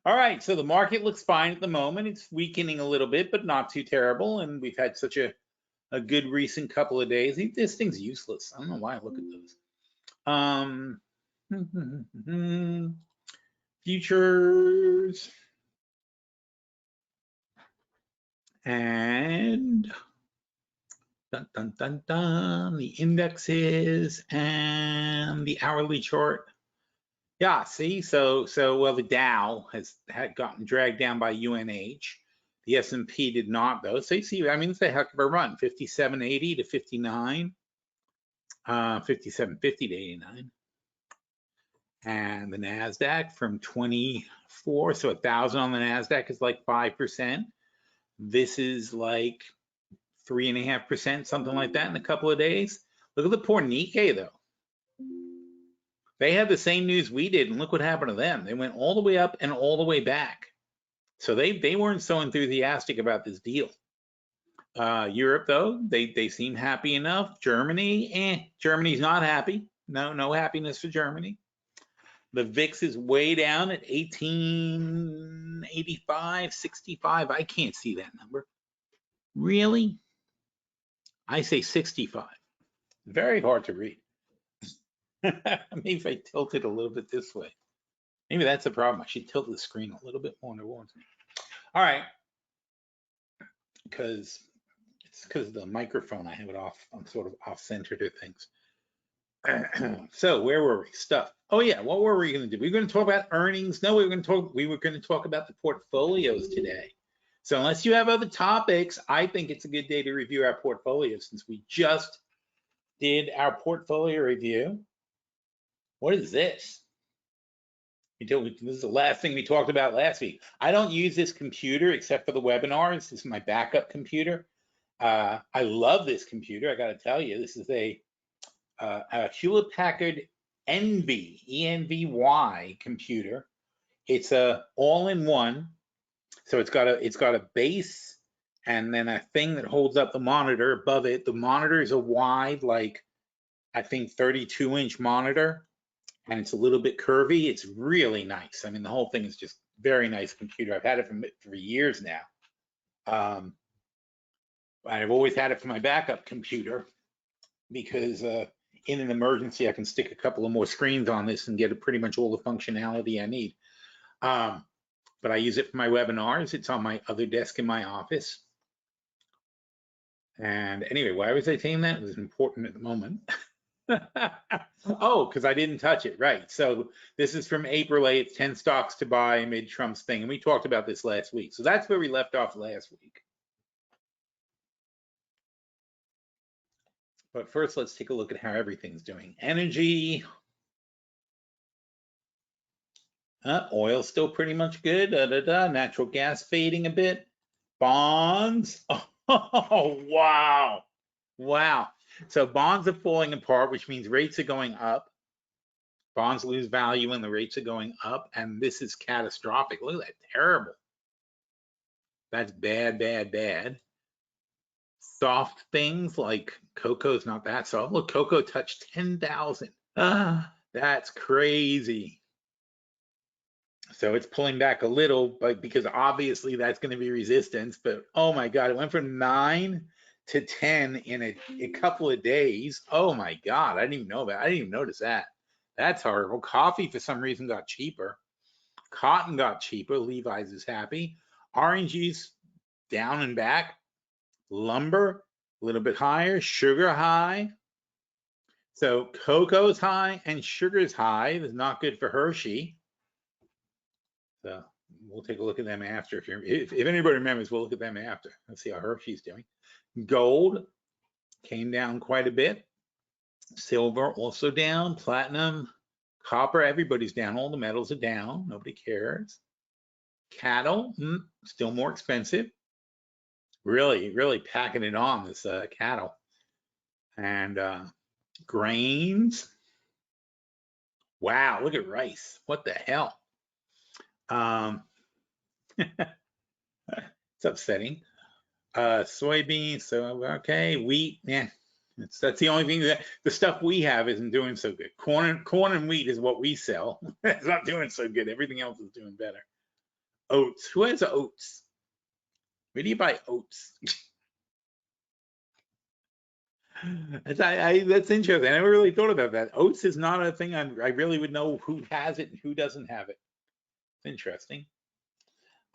All right, so the market looks fine at the moment. It's weakening a little bit, but not too terrible. And we've had such a good recent couple of days. This thing's useless. I don't know why I look at those. Futures. And dun, dun, dun, dun, the indexes and the hourly chart. Yeah, see, so well, the Dow had gotten dragged down by UNH. The S&P did not, though. So you see, I mean, it's a heck of a run, 57.80 to 59, 57.50 to 89. And the NASDAQ from 24, so 1,000 on the NASDAQ is like 5%. This is like 3.5%, something like that in a couple of days. Look at the poor Nikkei, though. They had the same news we did, and look what happened to them. They went all the way up and all the way back. So they weren't so enthusiastic about this deal. Europe, though, they seem happy enough. Germany, Germany's not happy. No happiness for Germany. The VIX is way down at 1885, 65. I can't see that number. Really? I say 65. Very hard to read. Maybe if I tilt it a little bit this way. Maybe that's the problem. I should tilt the screen a little bit more than it wants me. All right. Because it's because of the microphone. I have it off. I'm sort of off center to things. So where were we? Stuff. Oh yeah, what were we going to do? We were going to talk about earnings. No, we were going to talk about the portfolios today. So unless you have other topics, I think it's a good day to review our portfolio since we just did our portfolio review. What is this? This is the last thing we talked about last week. I don't use this computer except for the webinars. This is my backup computer. I love this computer. I got to tell you, this is a Hewlett-Packard Envy, E-N-V-Y computer. It's a all-in-one. So it's got a base and then a thing that holds up the monitor above it. The monitor is a wide, like I think 32-inch monitor, and it's a little bit curvy. It's really nice. I mean, the whole thing is just very nice computer. I've had it for years now. I've always had it for my backup computer because in an emergency, I can stick a couple of more screens on this and get pretty much all the functionality I need. But I use it for my webinars. It's on my other desk in my office. And anyway, why was I saying that? It was important at the moment. Oh, because I didn't touch it, right. So this is from April 8th, 10 stocks to buy amid Trump's thing. And we talked about this last week. So that's where we left off last week. But first, let's take a look at how everything's doing. Energy. Oil still pretty much good. Natural gas fading a bit. Bonds. Oh, wow. Wow. So bonds are falling apart, which means rates are going up. Bonds lose value when the rates are going up, and this is catastrophic. Look at that, terrible. That's bad, bad, bad. Soft things like cocoa's not that soft. Look, cocoa touched 10,000. That's crazy. So it's pulling back a little, but because obviously that's going to be resistance. But oh my God, it went from 9 to 10 in a couple of days. Oh my God, I didn't even know that. I didn't even notice that. That's horrible. Coffee for some reason got cheaper. Cotton got cheaper. Levi's is happy. Orange juice down and back. Lumber a little bit higher. Sugar high. So cocoa's high and sugar's high. It's not good for Hershey. So we'll take a look at them after. If anybody remembers, we'll look at them after. Let's see how Hershey's doing. Gold came down quite a bit. Silver also down. Platinum, copper, everybody's down. All the metals are down. Nobody cares. Cattle, still more expensive. Really, really packing it on, this cattle. And grains. Wow, look at rice. What the hell? It's upsetting. Soybeans, so okay. Wheat, yeah, that's the only thing that the stuff we have isn't doing so good. Corn and wheat is what we sell. It's not doing so good. Everything else is doing better. Oats. Who has oats? Where do you buy oats? That's interesting. I never really thought about that. Oats is not a thing I really would know who has it and who doesn't have it. It's interesting.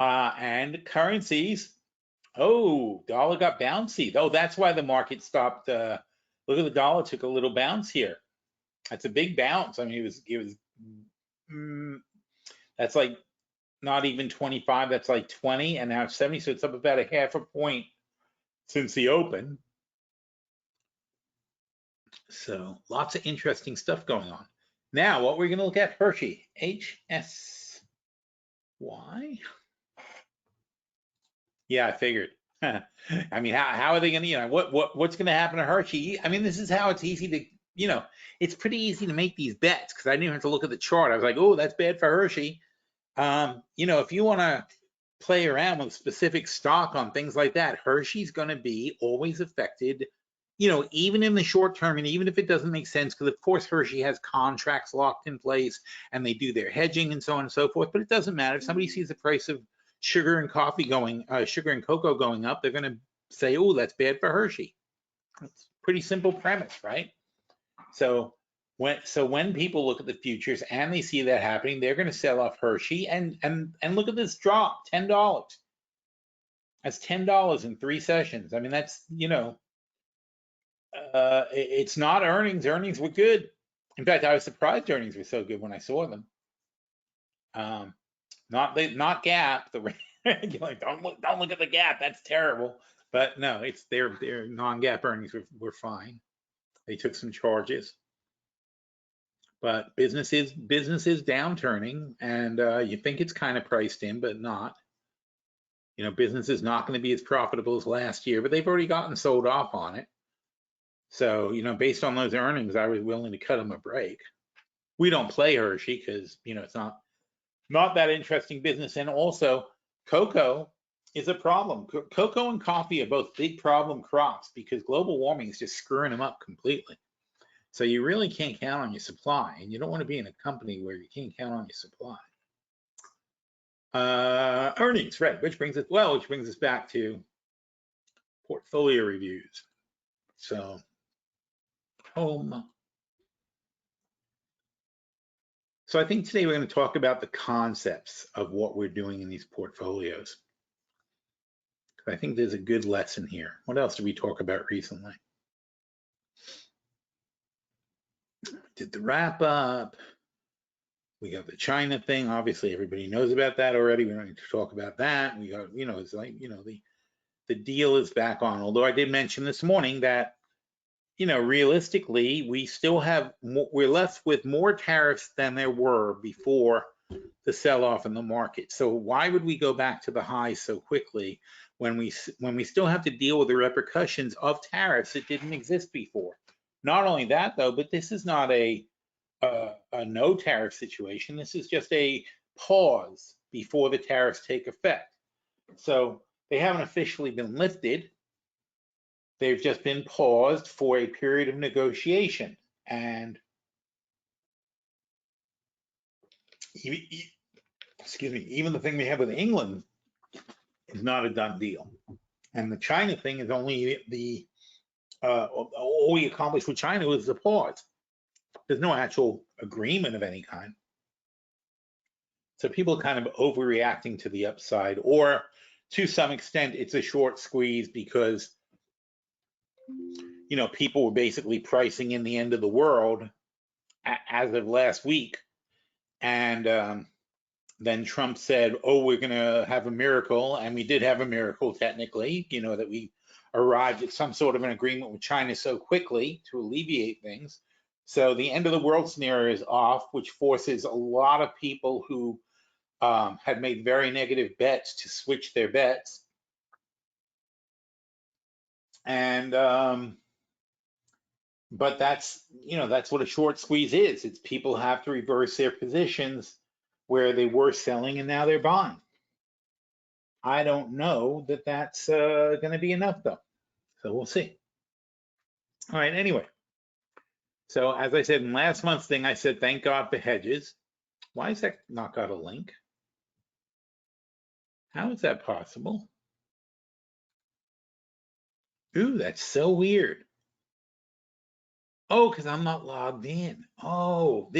And currencies. Oh, dollar got bouncy. Oh, that's why the market stopped. Look at the dollar took a little bounce here. That's a big bounce. I mean, that's like not even 25. That's like 20, and now it's 70. So it's up about a half a point since the open. So lots of interesting stuff going on. Now, what we're going to look at, Hershey, HSY. Yeah, I figured. I mean, how are they going to, what's going to happen to Hershey? I mean, this is how it's easy to, it's pretty easy to make these bets because I didn't even have to look at the chart. I was like, oh, that's bad for Hershey. If you want to play around with specific stock on things like that, Hershey's going to be always affected, even in the short term, and even if it doesn't make sense, because of course Hershey has contracts locked in place and they do their hedging and so on and so forth, but it doesn't matter. If somebody sees the price of sugar and cocoa going up, they're going to say, oh, that's bad for Hershey. It's a pretty simple premise, right? So when people look at the futures and they see that happening, they're going to sell off Hershey and look at this drop, $10. That's $10 in 3 sessions. I mean, that's, it's not earnings. Earnings were good. In fact, I was surprised earnings were so good when I saw them. Not Gap. You're like, don't look at the Gap. That's terrible. But no, it's their non-Gap earnings were fine. They took some charges. But business is downturning, and you think it's kind of priced in, but not. Business is not going to be as profitable as last year, but they've already gotten sold off on it. So, based on those earnings, I was willing to cut them a break. We don't play Hershey because, it's not that interesting business. And also, cocoa is a problem. Cocoa and coffee are both big problem crops because global warming is just screwing them up completely. So you really can't count on your supply, and you don't want to be in a company where you can't count on your supply. Earnings, right? Which brings us back to portfolio reviews. So, home. So I think today we're going to talk about the concepts of what we're doing in these portfolios. I think there's a good lesson here. What else did we talk about recently? Did the wrap up. We got the China thing. Obviously, everybody knows about that already. We don't need to talk about that. We got, it's like, the deal is back on. Although I did mention this morning that, realistically, we still have we're left with more tariffs than there were before the sell-off in the market. So why would we go back to the highs so quickly when we still have to deal with the repercussions of tariffs that didn't exist before? Not only that, though, but this is not a no tariff situation. This is just a pause before the tariffs take effect. So they haven't officially been lifted. They've just been paused for a period of negotiation. And even the thing we have with England is not a done deal. And the China thing is only all we accomplished with China was the pause. There's no actual agreement of any kind. So people are kind of overreacting to the upside, or to some extent, it's a short squeeze because, people were basically pricing in the end of the world as of last week. And then Trump said, oh, we're going to have a miracle. And we did have a miracle, technically, that we arrived at some sort of an agreement with China so quickly to alleviate things. So the end of the world scenario is off, which forces a lot of people who had made very negative bets to switch their bets. And but that's what a short squeeze is. It's people have to reverse their positions where they were selling and now they're buying. I don't know that that's going to be enough, though. So we'll see. All right, anyway. So as I said in last month's thing, I said, thank God for hedges. Why is that not got a link? How is that possible? Ooh, that's so weird. Oh, because I'm not logged in. Oh,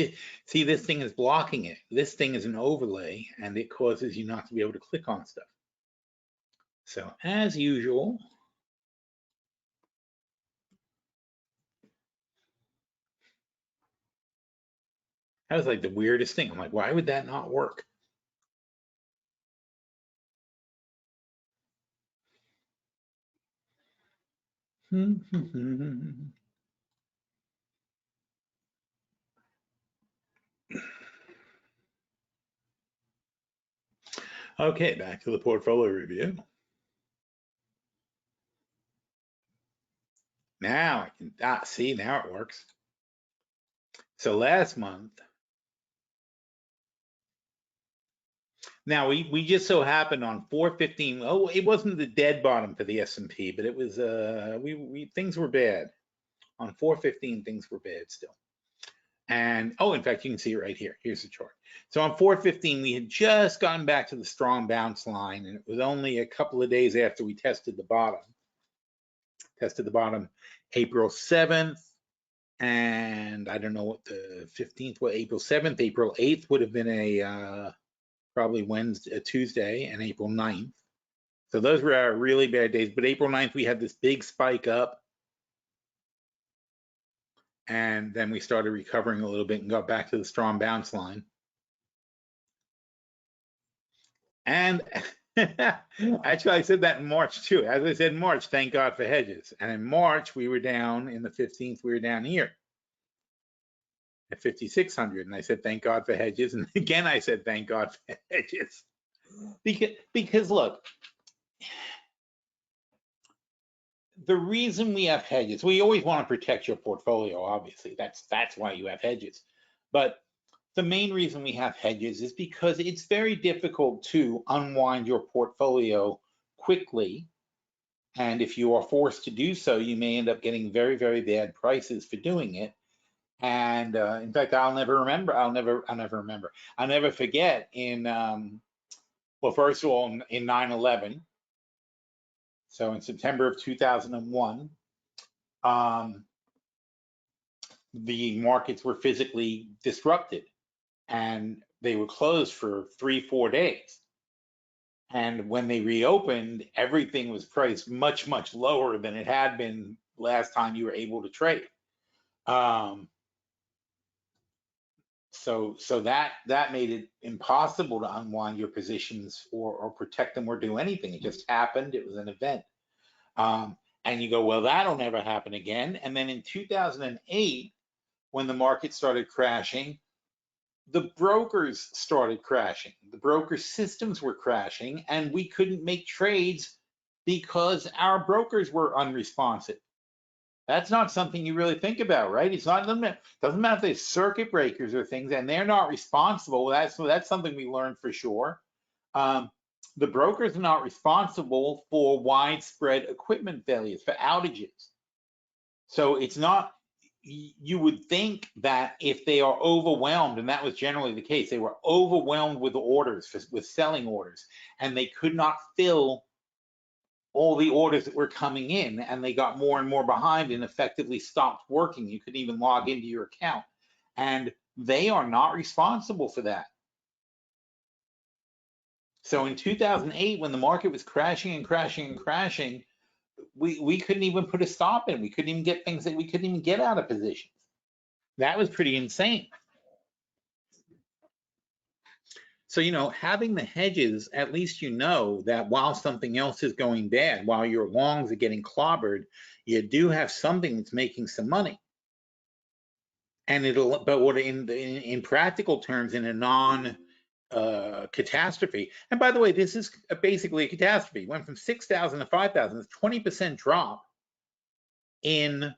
see, this thing is blocking it. This thing is an overlay, and it causes you not to be able to click on stuff. So, as usual, that was like the weirdest thing. I'm like, why would that not work? Okay, back to the portfolio review. Now I can see, now it works. So last month, now we just so happened on 4/15. Oh, it wasn't the dead bottom for the S&P, but it was we things were bad. On 4/15, things were bad still. And oh, in fact, you can see it right here. Here's the chart. So on 4/15, we had just gotten back to the strong bounce line, and it was only a couple of days after we tested the bottom. Tested the bottom April 7th, and I don't know what the 15th was. April 7th, April 8th would have been a probably Wednesday, Tuesday, and April 9th. So those were our really bad days. But April 9th, we had this big spike up, and then we started recovering a little bit and got back to the strong bounce line. And actually, I said that in March too. As I said in March, thank God for hedges. And in March, we were down in the 15th, we were down here at 5,600. And I said, thank God for hedges. And again, I said, thank God for hedges. Because look, the reason we have hedges, we always want to protect your portfolio, obviously. That's why you have hedges. But the main reason we have hedges is because it's very difficult to unwind your portfolio quickly. And if you are forced to do so, you may end up getting very, very bad prices for doing it. And in fact, I'll never forget in, well, first of all, in 9/11, so in September of 2001, the markets were physically disrupted and they were closed for 3-4 days. And when they reopened, everything was priced much, much lower than it had been last time you were able to trade. So that made it impossible to unwind your positions or protect them or do anything. It just happened. It was an event. And you go, well, that'll never happen again. And then in 2008, when the market started crashing, the brokers started crashing. The broker systems were crashing, and we couldn't make trades because our brokers were unresponsive. That's not something you really think about, right? It's not, doesn't matter if they're circuit breakers or things, and they're not responsible. That's something we learned for sure. The brokers are not responsible for widespread equipment failures, for outages. So it's not, you would think that if they are overwhelmed, and that was generally the case, they were overwhelmed with orders, with selling orders, and they could not fill all the orders that were coming in, and they got more and more behind and effectively stopped working. You couldn't even log into your account. And they are not responsible for that. So in 2008, when the market was crashing and crashing and crashing, we couldn't even put a stop in. We couldn't even get things that we couldn't even get out of positions. That was pretty insane. So, you know, having the hedges, at least you know that while something else is going bad, while your longs are getting clobbered, you do have something that's making some money. And but what in practical terms, in a non catastrophe, and by the way, this is basically a catastrophe. It went from 6,000 to 5,000. It's 20% drop in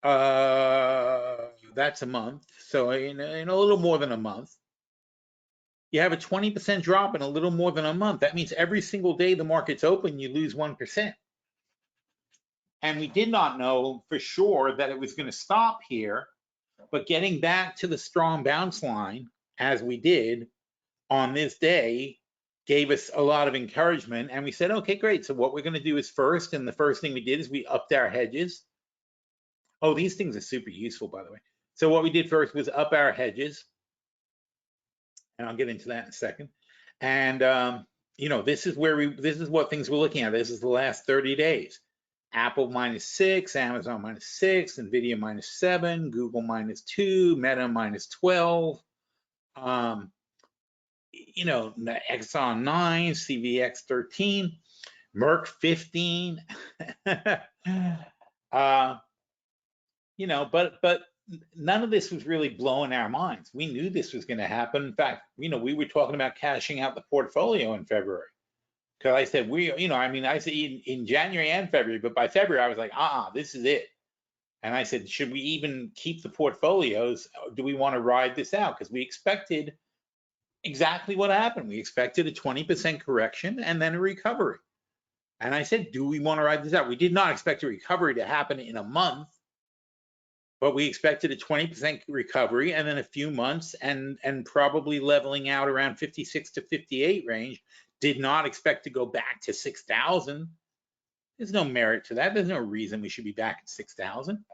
that's a month. So in a little more than a month. You have a 20% drop in a little more than a month. That means every single day the market's open, you lose 1%. And we did not know for sure that it was going to stop here, but getting back to the strong bounce line, as we did on this day, gave us a lot of encouragement, and we said, okay, great. So what we're going to do is first, and the first thing we did is we upped our hedges. Oh, these things are super useful, by the way. So what we did first was up our hedges, and I'll get into that in a second. And you know, this is what things we're looking at. This is the last 30 days. Apple -6, Amazon -6, Nvidia -7, Google -2, Meta -12. You know, Exxon 9, CVX 13, Merck 15. You know, but none of this was really blowing our minds. We knew this was going to happen. In fact, you know, we were talking about cashing out the portfolio in February. Because I said, you know, I mean, I said in January and February, but by February, I was like, this is it. And I said, should we even keep the portfolios? Do we want to ride this out? Because we expected exactly what happened. We expected a 20% correction and then a recovery. And I said, do we want to ride this out? We did not expect a recovery to happen in a month, but we expected a 20% recovery and then a few months and probably leveling out around 56 to 58 range. Did not expect to go back to 6,000. There's no merit to that. There's no reason we should be back at 6,000.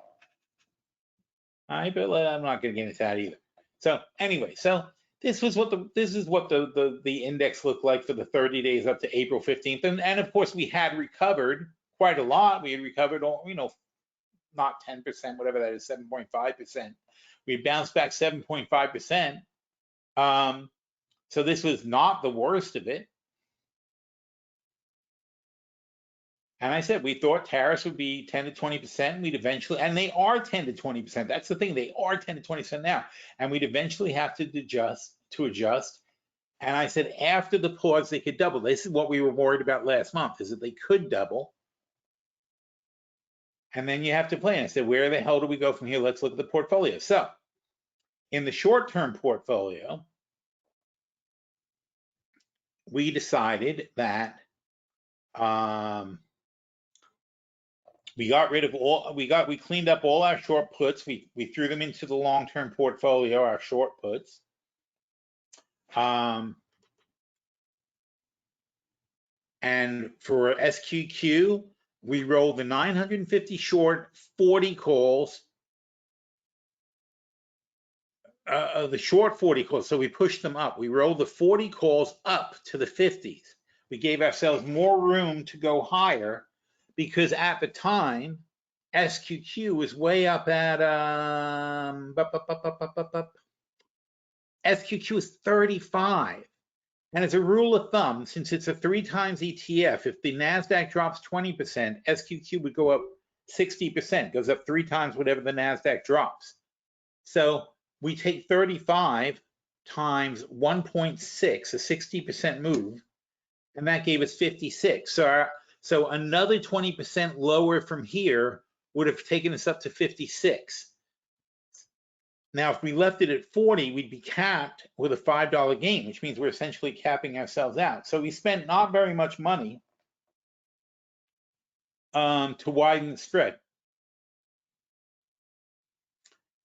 All right, but I'm not going to get into that either. So anyway, so this is what the index looked like for the 30 days up to April 15th, and of course we had recovered quite a lot. We had recovered, you know, not 10%, whatever that is, 7.5%. We bounced back 7.5%. So this was not the worst of it. And I said, we thought tariffs would be 10 to 20%. We'd eventually, and they are 10 to 20%. That's the thing. They are 10 to 20% now. And we'd eventually have to adjust. And I said, after the pause, they could double. This is what we were worried about last month, is that they could double. And then you have to plan. I said, where the hell do we go from here? Let's look at the portfolio. So in the short-term portfolio, we decided that we got rid of all, we cleaned up all our short puts. We threw them into the long-term portfolio, our short puts. And for SQQ, we rolled the 950 short, 40 calls, the short 40 calls. So we pushed them up. We rolled the 40 calls up to the 50s. We gave ourselves more room to go higher, because at the time, SQQ was way up at, SQQ is 35. And as a rule of thumb, since it's a 3 times ETF, if the NASDAQ drops 20%, SQQ would go up 60%, goes up 3 times whatever the NASDAQ drops. So we take 35 times 1.6, a 60% move, and that gave us 56. So another 20% lower from here would have taken us up to 56. Now, if we left it at 40, we'd be capped with a $5 gain, which means we're essentially capping ourselves out. So we spent not very much money to widen the spread.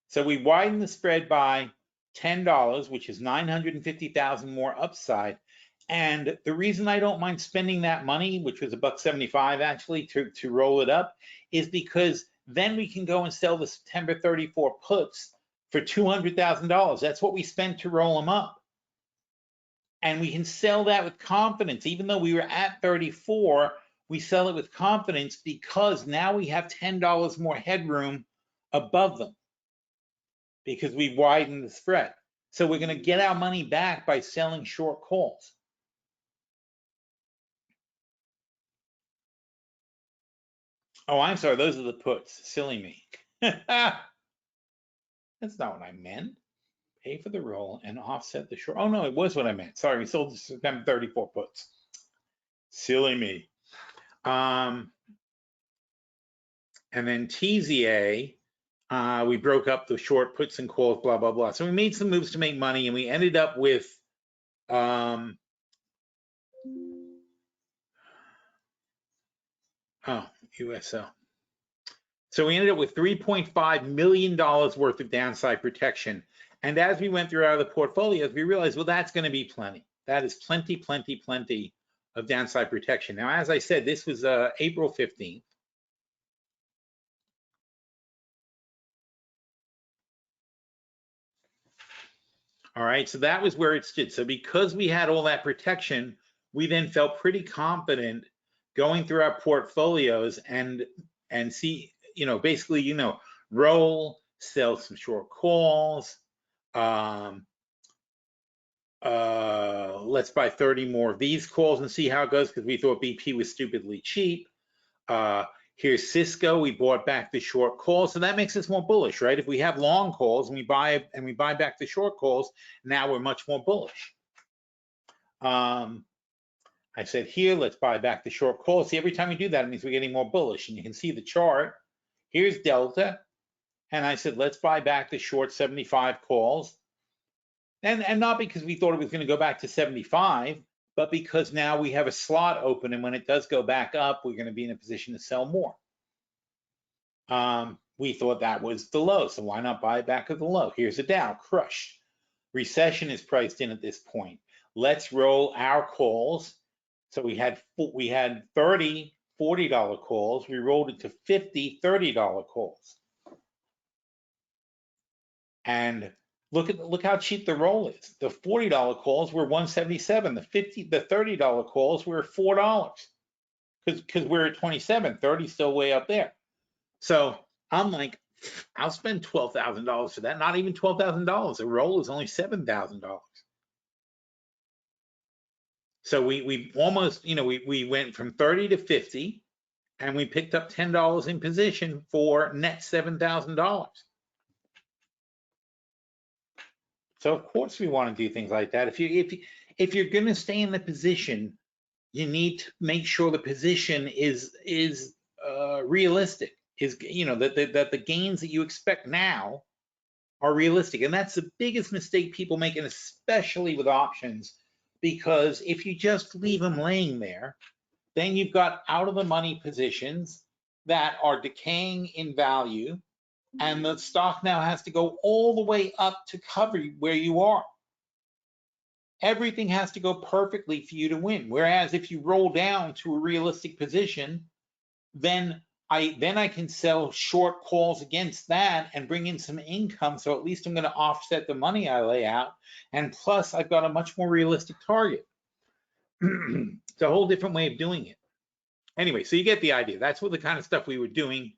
So we widened the spread by $10, which is 950,000 more upside. And the reason I don't mind spending that money, which was $1.75 actually, to roll it up, is because then we can go and sell the September 34 puts for $200,000. That's what we spent to roll them up. And we can sell that with confidence. Even though we were at 34, we sell it with confidence because now we have $10 more headroom above them because we widened the spread. So we're going to get our money back by selling short calls. Oh, I'm sorry. Those are the puts. Silly me. That's not what I meant. Pay for the roll and offset the short. Oh, no, it was what I meant. Sorry, we sold the September 34 puts. Silly me. And then TZA, we broke up the short puts and calls, blah, blah, blah. So we made some moves to make money, and we ended up with USL. So we ended up with $3.5 million worth of downside protection. And as we went through the portfolios, we realized, well, that's going to be plenty. That is plenty, plenty, plenty of downside protection. Now, as I said, this was April 15th. All right, so that was where it stood. So because we had all that protection, we then felt pretty confident going through our portfolios and see, basically, roll, sell some short calls. Let's buy 30 more of these calls and see how it goes because we thought BP was stupidly cheap. Here's Cisco. We bought back the short calls, so that makes us more bullish, right? If we have long calls and we buy back the short calls, now we're much more bullish. I said here, let's buy back the short calls. See, every time we do that, it means we're getting more bullish, and you can see the chart. Here's Delta, and I said let's buy back the short 75 calls, and not because we thought it was going to go back to 75. But because now we have a slot open, and when it does go back up, we're going to be in a position to sell more. We thought that was the low, so why not buy back at the low? Here's the Dow, crushed. Recession is priced in at this point. Let's roll our calls. So we had 30 $40 calls. We rolled it to 50 $30 calls. And look how cheap the roll is. The $40 calls were $177. The $30 calls were $4 because we're at 27. 30 still way up there. So I'm like, I'll spend $12,000 for that. Not even $12,000. The roll is only $7,000. So we almost, we went from 30 to 50, and we picked up $10 in position for net $7,000. So of course we want to do things like that. If you're going to stay in the position, you need to make sure the position is realistic. That the gains that you expect now are realistic, and that's the biggest mistake people make, and especially with options, because if you just leave them laying there, then you've got out of the money positions that are decaying in value. And the stock now has to go all the way up to cover where you are. Everything has to go perfectly for you to win. Whereas if you roll down to a realistic position, then I can sell short calls against that and bring in some income. So at least I'm going to offset the money I lay out. And plus I've got a much more realistic target. It's a whole different way of doing it. Anyway, so you get the idea. That's what the kind of stuff we were doing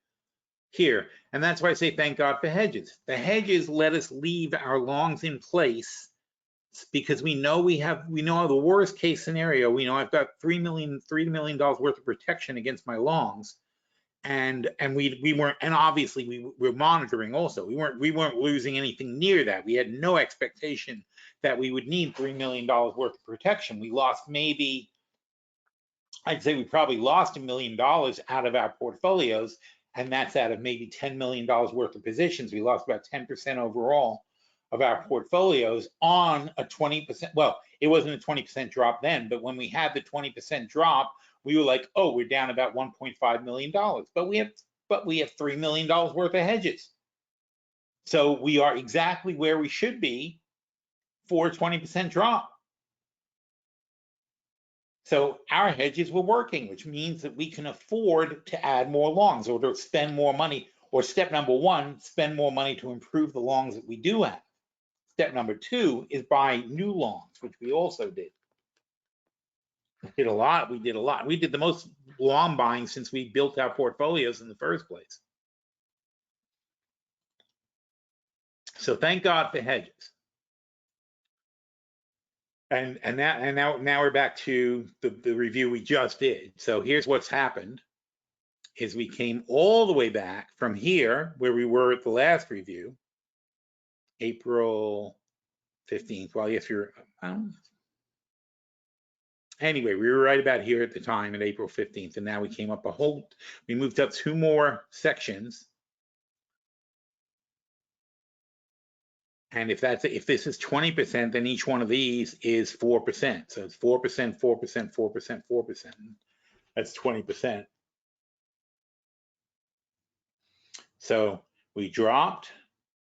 here. And that's why I say thank God for hedges. The hedges let us leave our longs in place because we know the worst case scenario. We know I've got $3 million worth of protection against my longs. And we weren't, and obviously we were monitoring also. We weren't losing anything near that. We had no expectation that we would need $3 million worth of protection. We lost I'd say we probably lost $1 million out of our portfolios, and that's out of maybe $10 million worth of positions. We lost about 10% overall of our portfolios on a 20%. Well, it wasn't a 20% drop then, but when we had the 20% drop, we were like, oh, we're down about $1.5 million. But we have $3 million worth of hedges. So we are exactly where we should be for a 20% drop. So our hedges were working, which means that we can afford to add more longs or to spend more money. Or step number one, spend more money to improve the longs that we do have. Step number two is buy new longs, which we also did. We did a lot. We did the most long buying since we built our portfolios in the first place. So thank God for hedges. And now we're back to the review we just did. So here's what's happened is we came all the way back from here where we were at the last review, April 15th. Well, yes, anyway, we were right about here at the time at April 15th, and now we came up we moved up 2 more sections. And if this is 20%, then each one of these is 4%. So it's 4%, 4%, 4%, 4%. That's 20%. So we dropped,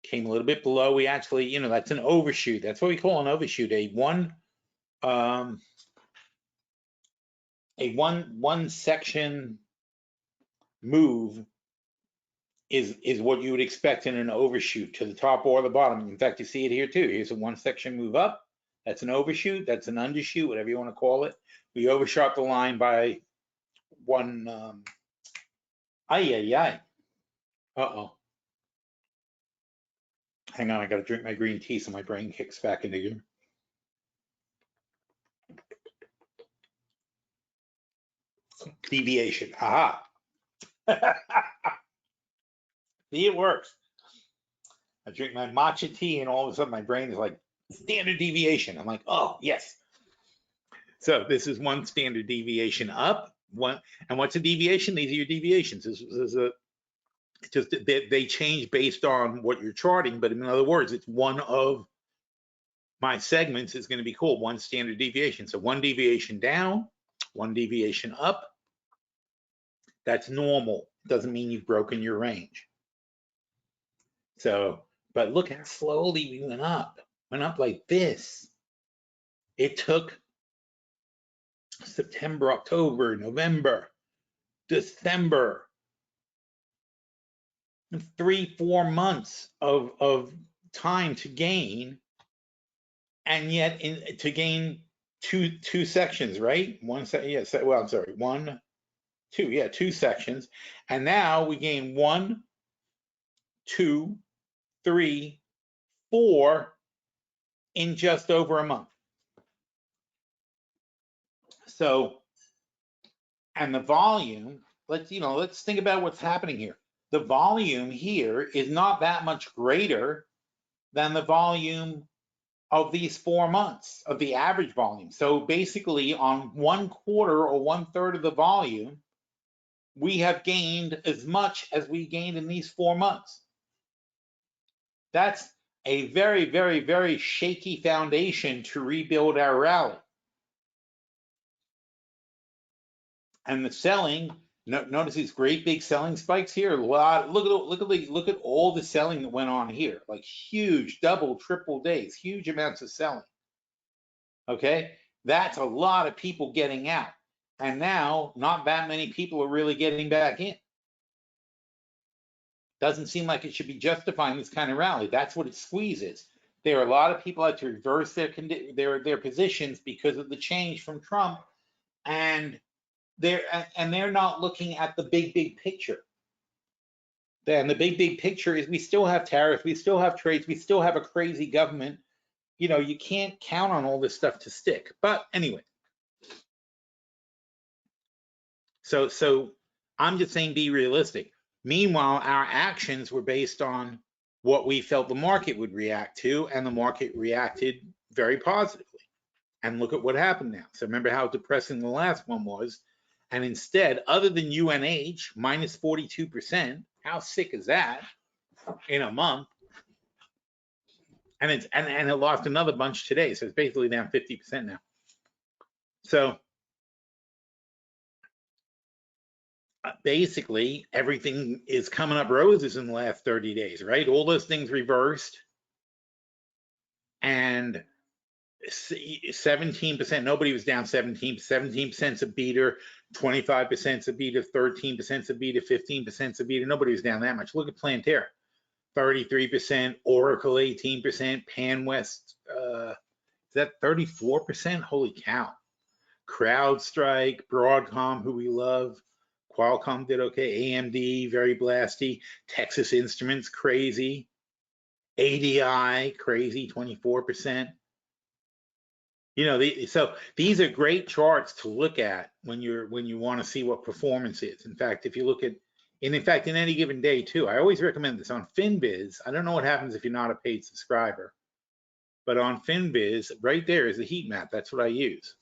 came a little bit below. We actually, that's an overshoot. That's what we call an overshoot. a one section move is what you would expect in an overshoot to the top or the bottom. In fact, you see it here too. Here's a one section move up. That's an overshoot. That's an undershoot, whatever you want to call it. We overshot the line by one. Uh-oh. Hang on, I got to drink my green tea so my brain kicks back into gear. Deviation. Aha. See, it works. I drink my matcha tea and all of a sudden my brain is like, standard deviation. I'm like, oh, yes. So this is one standard deviation up. And what's a deviation? These are your deviations. This is just they change based on what you're charting, but in other words, it's one of my segments is going to be called one standard deviation. So one deviation down, one deviation up. That's normal. Doesn't mean you've broken your range. So, but look how slowly we went up. Went up like this. It took September, October, November, December, 3-4 months of time to gain, and yet to gain two sections, right? One set, yeah. Well, I'm sorry, 1, 2, yeah, 2 sections, and now we gain 1, 2, 3, 4 in just over a month. So, and the volume, let's think about what's happening here. The volume here is not that much greater than the volume of these 4 months of the average volume. So basically on 1/4 or 1/3 of the volume, we have gained as much as we gained in these 4 months. That's a very, very, very shaky foundation to rebuild our rally. And the selling, notice these great big selling spikes here. Look at all the selling that went on here, like huge double, triple days, huge amounts of selling. Okay, that's a lot of people getting out, and now not that many people are really getting back in. Doesn't seem like it should be justifying this kind of rally. That's what it squeezes. There are a lot of people out to reverse their positions because of the change from Trump, and they're not looking at the big picture. Then the big picture is we still have tariffs, we still have trades, we still have a crazy government. You can't count on all this stuff to stick. But anyway, so I'm just saying be realistic. Meanwhile, our actions were based on what we felt the market would react to, and the market reacted very positively. And look at what happened now. So remember how depressing the last one was. And instead, other than UNH, minus 42%, how sick is that in a month? And it lost another bunch today. So it's basically down 50% now. So basically, everything is coming up roses in the last 30 days, right? All those things reversed. And 17%, nobody was down 17% a beater, 25% a beater, 13% a beater, 15% a beater. Nobody was down that much. Look at Planterra, 33%, Oracle 18%, PanWest, is that 34%? Holy cow. CrowdStrike, Broadcom, who we love, Qualcomm did okay, AMD, very blasty, Texas Instruments, crazy, ADI, crazy, 24%. So these are great charts to look at when you want to see what performance is. In fact, if you look at, and in fact, in any given day too, I always recommend this on FinViz. I don't know what happens if you're not a paid subscriber, but on FinViz, right there is a heat map. That's what I use.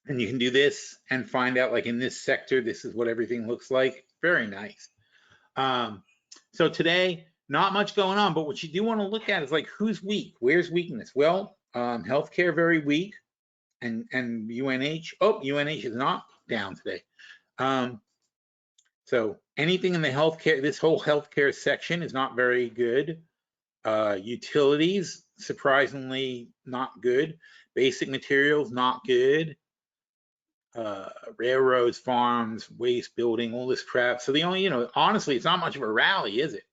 And you can do this and find out, like in this sector, this is what everything looks like. Very nice. So today, not much going on, but what you do want to look at is like who's weak, where's weakness? Well, healthcare very weak, and UNH. Oh, UNH is not down today. So anything in the healthcare, this whole healthcare section is not very good. Utilities surprisingly not good. Basic materials, not good. Railroads, farms, waste, building, all this crap. So the only, honestly, it's not much of a rally, is it?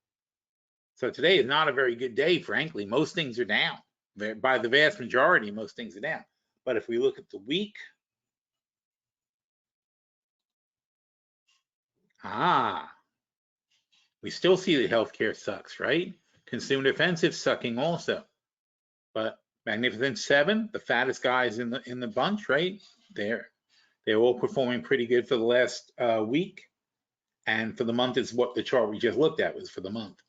So today is not a very good day, frankly. Most things are down. By the vast majority, most things are down. But if we look at the week, we still see that healthcare sucks, right? Consumer defensive sucking also. But Magnificent Seven, the fattest guys in the bunch, right? They're all performing pretty good for the last week. And for the month is what the chart we just looked at was for the month.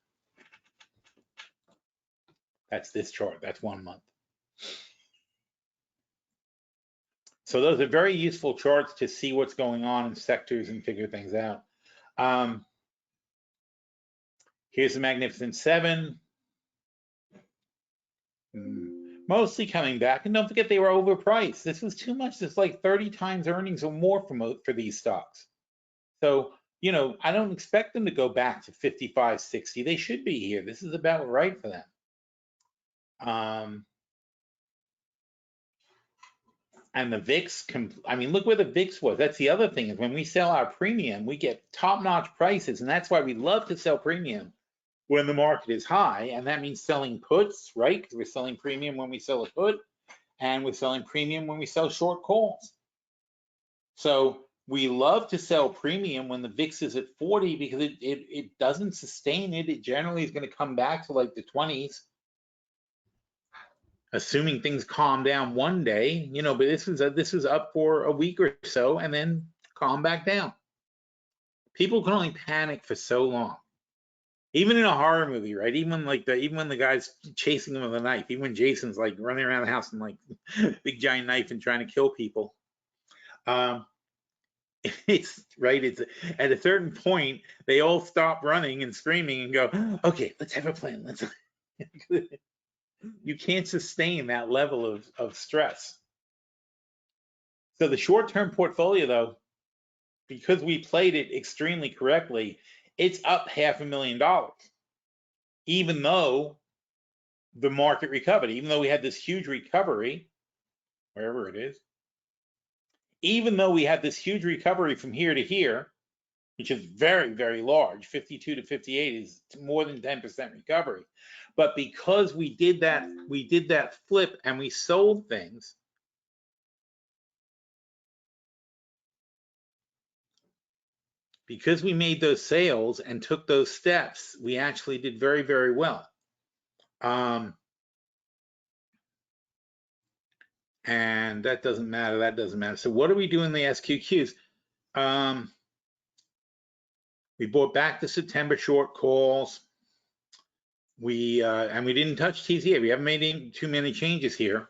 That's this chart. That's 1 month. So those are very useful charts to see what's going on in sectors and figure things out. Here's the Magnificent Seven. Mostly coming back. And don't forget they were overpriced. This was too much. It's like 30 times earnings or more for these stocks. So, I don't expect them to go back to 55, 60. They should be here. This is about right for them. And the VIX, look where the VIX was. That's the other thing is when we sell our premium, we get top-notch prices. And that's why we love to sell premium when the market is high. And that means selling puts, right? Because we're selling premium when we sell a put. And we're selling premium when we sell short calls. So we love to sell premium when the VIX is at 40 because it doesn't sustain it. It generally is going to come back to like the 20s. Assuming things calm down one day, but this was up for a week or so and then calm back down. People can only panic for so long. Even in a horror movie, right? Even when the guy's chasing him with a knife, even when Jason's like running around the house and like big giant knife and trying to kill people. It's right. It's at a certain point they all stop running and screaming and go, okay, let's have a plan. Let's. You can't sustain that level of stress. So the short-term portfolio, though, because we played it extremely correctly, it's up $500,000, even though the market recovered, even though we had this huge recovery, wherever it is, even though we had this huge recovery from here to here, which is very, very large, 52 to 58 is more than 10% recovery. But because we did that flip and we sold things, because we made those sales and took those steps, we actually did very, very well. And that doesn't matter. So what do we do in the SQQs? We bought back the September short calls. And we didn't touch TZA. We haven't made too many changes here.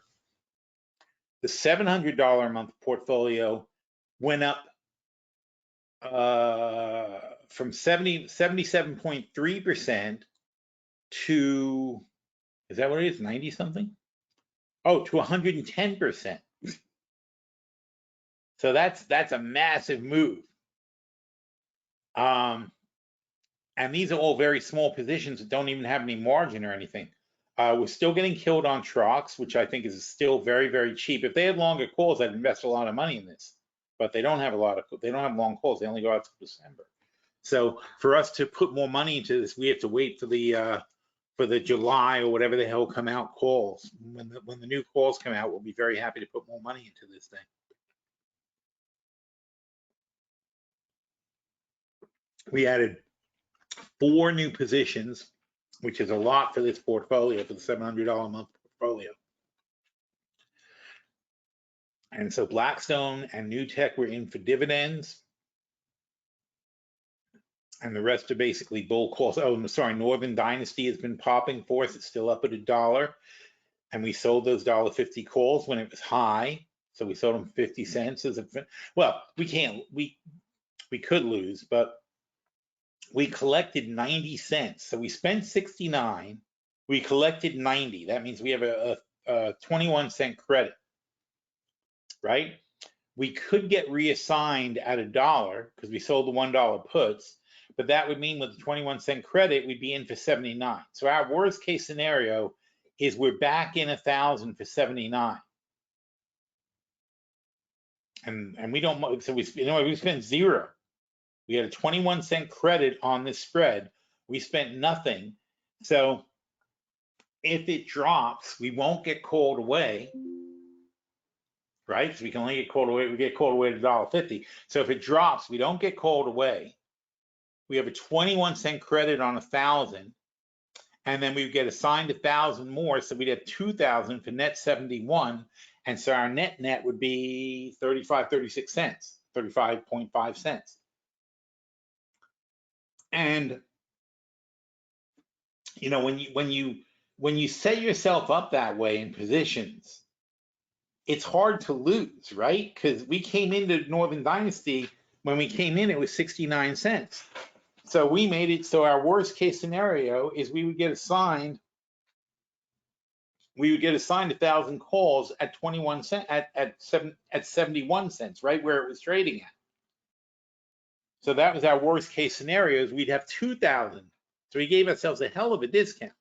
The $700 a month portfolio went up from 77.3% to, is that what it is? 90 something? Oh, to 110%. So that's a massive move. And these are all very small positions that don't even have any margin or anything. We're still getting killed on Trox, which I think is still very, very cheap. If they had longer calls, I'd invest a lot of money in this. But they don't have long calls. They only go out to December. So for us to put more money into this, we have to wait for the July or whatever the hell come out calls. When the new calls come out, we'll be very happy to put more money into this thing. We added 4 new positions, which is a lot for this portfolio, for the $700 a month portfolio. And so Blackstone and New Tech were in for dividends. And the rest are basically bull calls. Oh, I'm sorry, Northern Dynasty has been popping for us. It's still up at $1. And we sold those $1.50 calls when it was high. So we sold them 50 cents as a, well, we could lose, but we collected 90 cents. So we spent 69, we collected 90. That means we have a 21-cent credit, right? We could get reassigned at $1 because we sold the $1 puts, but that would mean with the 21-cent credit, we'd be in for 79. So our worst case scenario is we're back in 1,000 for 79. And we don't, so we spent zero. We had a 21-cent credit on this spread. We spent nothing. So if it drops, we won't get called away, right? So we can only get called away. We get called away at $1.50. So if it drops, we don't get called away. We have a 21-cent credit on 1,000, and then we get assigned 1,000 more. So we'd have 2,000 for net 71. And so our net would be 36 cents, 35.5 cents. And you know, when you set yourself up that way in positions, it's hard to lose, right? Because we came into Northern Dynasty, when we came in, it was 69 cents. So we made it so our worst case scenario is we would get assigned 1,000 calls at 21 cents at 71 cents, right where it was trading at. So that was our worst case scenario, is we'd have 2,000. So we gave ourselves a hell of a discount.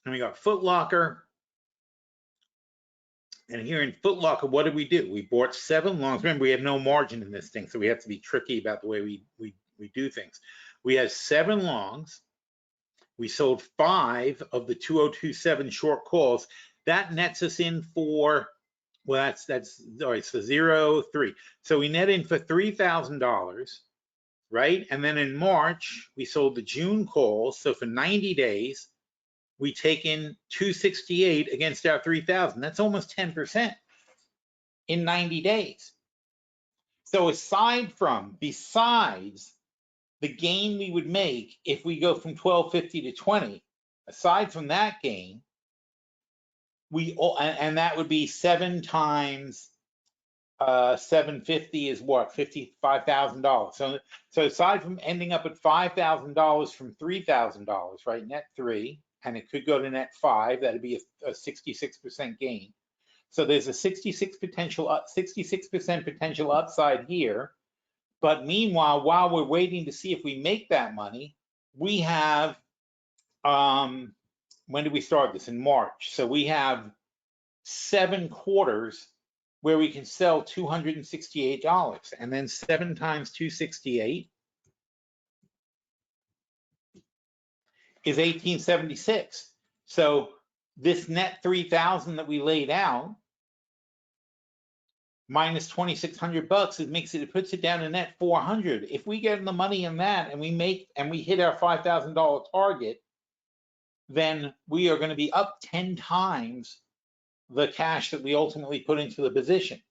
And we got Foot Locker. And here in Foot Locker, what did we do? We bought 7 longs. Remember, we have no margin in this thing, so we have to be tricky about the way we do things. We had 7 longs. We sold 5 of the 2027 short calls. That nets us in for, well, that's all right, so 0, 3. So we net in for $3,000, right? And then in March, we sold the June calls. So for 90 days, we take in 268 against our 3,000. That's almost 10% in 90 days. So besides the gain we would make if we go from 12.50 to 20, aside from that gain, and that would be 7 times 750 is what? $55,000. So aside from ending up at $5,000 from $3,000, right? Net 3. And it could go to net 5. That'd be a 66% gain. So there's a 66% potential upside here. But meanwhile, while we're waiting to see if we make that money, we have, when did we start this? In March. So we have 7 quarters where we can sell $268. And then 7 times 268 is 1876. So this net 3,000 that we laid out minus 2,600 bucks, it puts it down to net 400. If we get the money in that and we hit our $5,000 target, then we are going to be up 10 times the cash that we ultimately put into the position.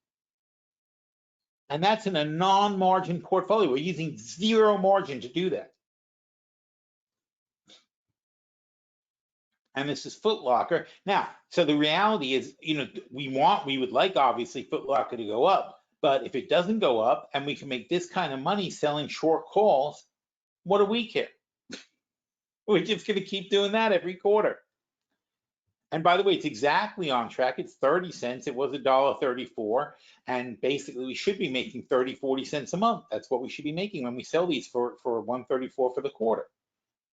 And that's in a non-margin portfolio. We're using 0 margin to do that. And this is Foot Locker. Now, so the reality is, you know, we would like obviously Foot Locker to go up, but if it doesn't go up and we can make this kind of money selling short calls, what do we care? We're just going to keep doing that every quarter. And by the way, it's exactly on track. It's 30 cents. It was $1.34. And basically we should be making 30, 40 cents a month. That's what we should be making when we sell these for 134 for the quarter.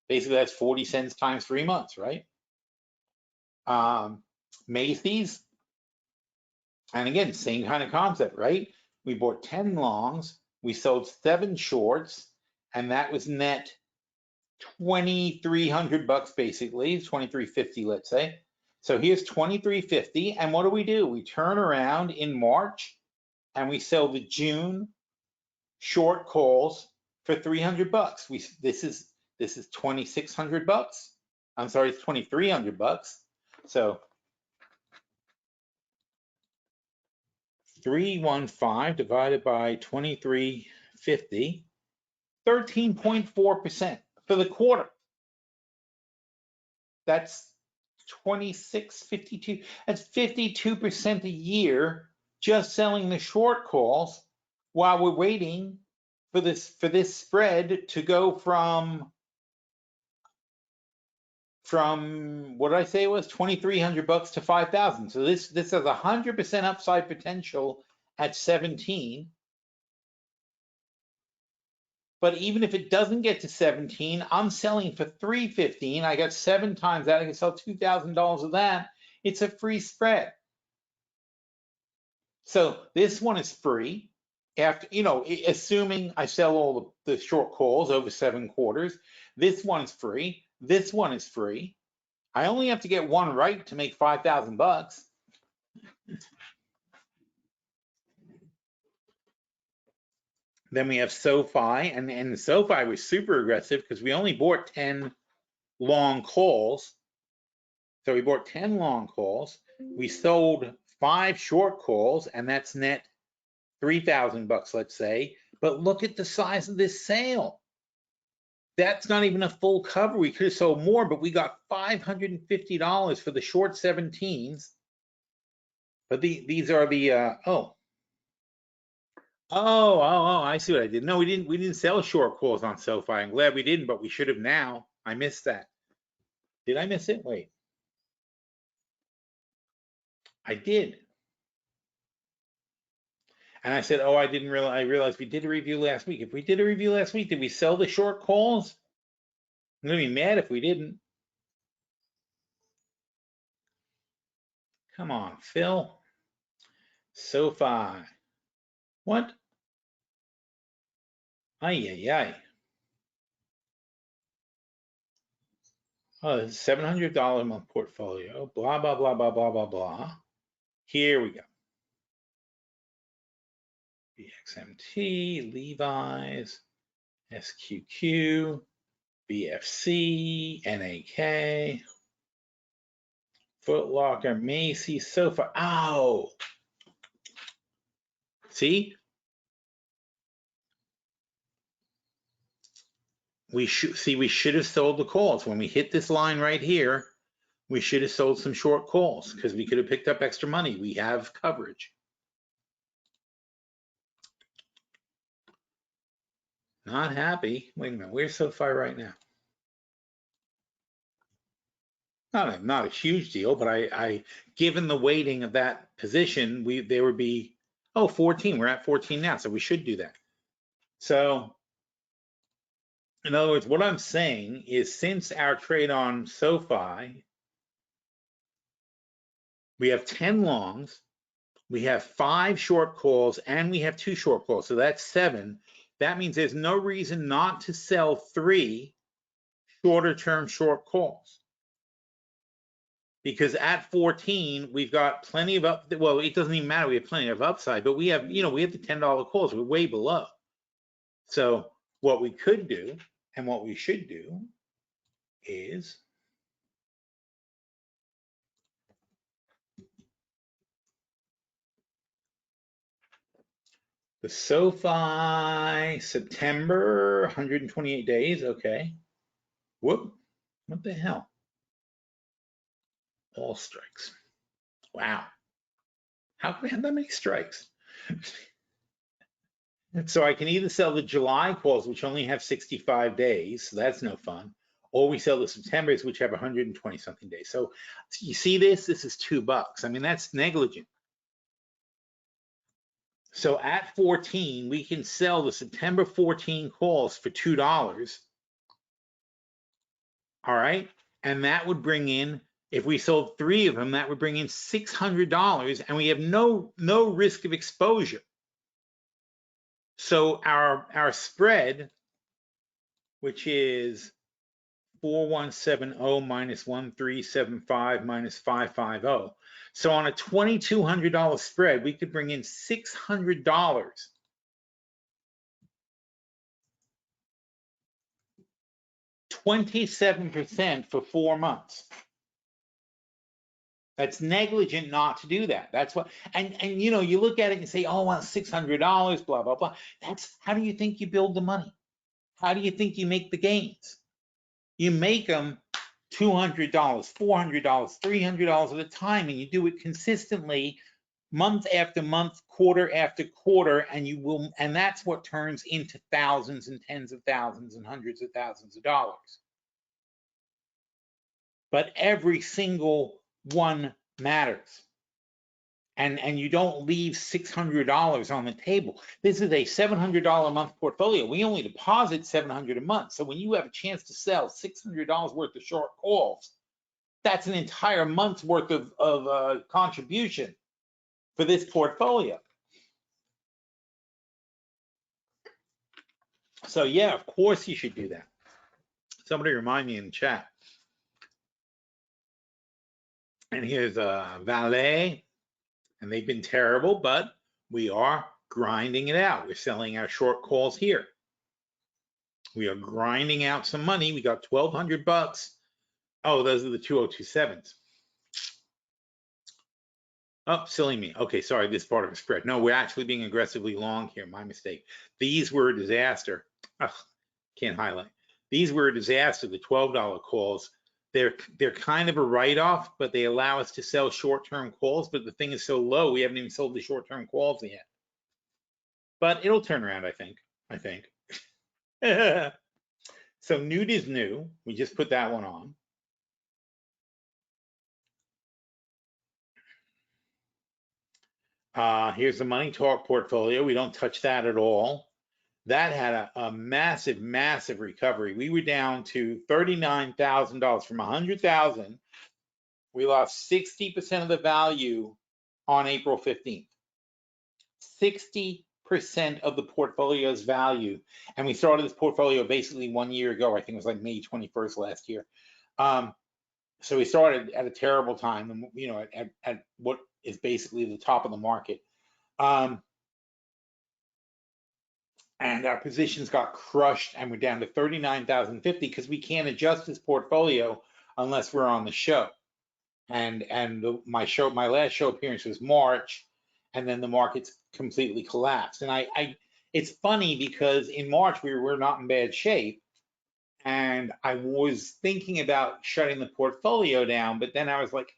Basically that's 40 cents times 3 months, right? Macy's, and again, same kind of concept, right? We bought 10 longs, we sold 7 shorts, and that was net 2,300 bucks basically, 2,350, let's say. So here's 2,350, and what do? We turn around in March and we sell the June short calls for 300 bucks. This is 2,600 bucks. I'm sorry, it's 2,300 bucks. So 315 divided by 2,350, 13.4% for the quarter. That's 26.52. That's 52% a year just selling the short calls while we're waiting for this spread to go from what did I say it was 2,300 bucks to 5,000. So this has 100% upside potential at 17. But even if it doesn't get to 17, I'm selling for $315. I got 7 times that. I can sell $2,000 of that. It's a free spread. So this one is free. After, assuming I sell all the short calls over 7 quarters, this one's free. This one is free. I only have to get one right to make 5,000 bucks. Then we have SoFi, and the SoFi was super aggressive because we only bought 10 long calls. So we bought 10 long calls. We sold 5 short calls, and that's net 3,000 bucks, let's say. But look at the size of this sale. That's not even a full cover. We could have sold more, but we got $550 for the short 17s. But these are the I see what I did. No, we didn't sell short calls on SoFi. I'm glad we didn't, but we should have now. I missed that. Did I miss it? Wait. I did. And I said, oh, I didn't realize. I realized we did a review last week. If we did a review last week, did we sell the short calls? I'm gonna be mad if we didn't. Come on, Phil. SoFi. What? Ay. Oh, it's $700 a month portfolio. Blah, blah, blah, blah, blah, blah, blah. Here we go. BXMT, Levi's, SQQ, BFC, NAK, Foot Locker, Macy's, SoFi. Ow! See? We should have sold the calls. When we hit this line right here, we should have sold some short calls because we could have picked up extra money. We have coverage. Not happy. Wait a minute, where's SoFi right now? Not a huge deal, but I given the weighting of that position, there would be 14. We're at 14 now, so we should do that. So in other words, what I'm saying is since our trade on SoFi, we have 10 longs, we have 5 short calls, and we have 2 short calls. So that's 7. That means there's no reason not to sell 3 shorter term short calls. Because at 14, we've got plenty of well, it doesn't even matter. We have plenty of upside, but we have the $10 calls. We're way below. So what we could do and what we should do is the SoFi September 128 days. Okay. Whoop. What the hell? All strikes. Wow. How can we have that many strikes? So I can either sell the July calls, which only have 65 days, so that's no fun, or we sell the Septembers, which have 120 something days. So you see this is $2. I mean, that's negligent. So at 14, we can sell the September 14 calls for $2. All right. And that would bring in, if we sold 3 of them, that would bring in $600, and we have no risk of exposure. So our spread, which is 4170 minus 1375 minus 550. So on a $2,200 spread, we could bring in $600. 27% for 4 months. That's negligent not to do that. That's what, and you look at it and say, oh, well, $600, blah, blah, blah. That's, how do you think you build the money? How do you think you make the gains? You make them $200, $400, $300 at a time, and you do it consistently, month after month, quarter after quarter, and that's what turns into thousands and tens of thousands and hundreds of thousands of dollars. But every single one matters. and you don't leave $600 on the table. This is a $700 a month portfolio. We only deposit $700 a month. So when you have a chance to sell $600 worth of short calls, that's an entire month's worth of contribution for this portfolio. So yeah, of course you should do that. Somebody remind me in the chat. And here's Valet, and they've been terrible, but we are grinding it out. We're selling our short calls here. We are grinding out some money. We got 1,200 bucks. Oh, those are the 2027s. Oh, silly me. Okay, sorry, this part of a spread. No, we're actually being aggressively long here. My mistake. These were a disaster. Ugh, can't highlight. These were a disaster, the $12 calls. They're kind of a write-off, but they allow us to sell short-term calls. But the thing is so low, we haven't even sold the short-term calls yet. But it'll turn around, I think. So Newt is new. We just put that one on. Here's the Money Talk portfolio. We don't touch that at all. That had a massive, massive recovery. We were down to $39,000 from $100,000. We lost 60% of the value on April 15th. 60% of the portfolio's value. And we started this portfolio basically 1 year ago. I think it was like May 21st last year. So we started at a terrible time, you know, at what is basically the top of the market. And our positions got crushed, and we're down to 39,050 because we can't adjust this portfolio unless we're on the show. And my last show appearance was March, and then the markets completely collapsed. And it's funny because in March we were not in bad shape, and I was thinking about shutting the portfolio down, but then I was like,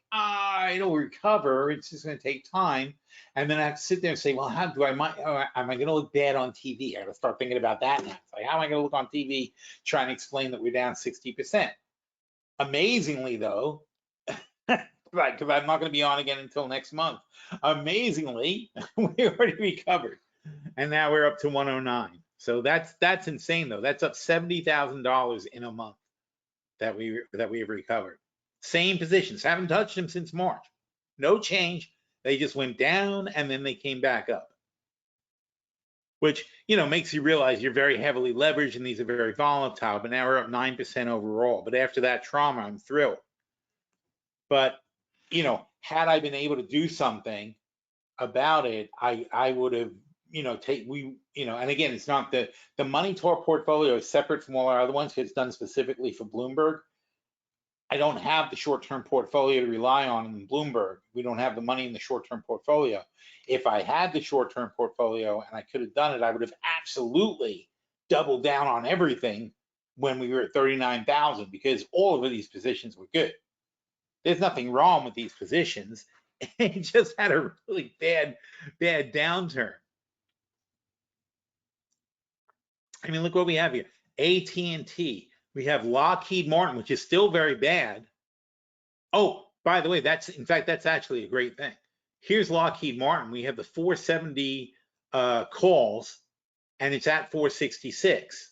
it'll recover. It's just going to take time. And then I have to sit there and say, well, how do am I going to look bad on TV? I got to start thinking about that now. It's like, how am I going to look on TV trying to explain that we're down 60%? Amazingly, though, because I'm not going to be on again until next month. Amazingly, we already recovered, and now we're up to 109. So that's insane, though. That's up $70,000 in a month that we have recovered. Same positions, haven't touched them since March. No change. They just went down and then they came back up, which, you know, makes you realize you're very heavily leveraged and these are very volatile. But now we're up 9% overall. But after that trauma, I'm thrilled. But, you know, had I been able to do something about it, I would have, you know, and again, it's not the Money Talk portfolio is separate from all our other ones. It's done specifically for Bloomberg. I don't have the short-term portfolio to rely on in Bloomberg. We don't have the money in the short-term portfolio. If I had the short-term portfolio and I could have done it, I would have absolutely doubled down on everything when we were at 39,000 because all of these positions were good. There's nothing wrong with these positions. It just had a really bad downturn. I mean, look what we have here. AT&T. We have Lockheed Martin, which is still very bad. Oh, by the way, that's actually a great thing. Here's Lockheed Martin. We have the 470 calls, and it's at 466,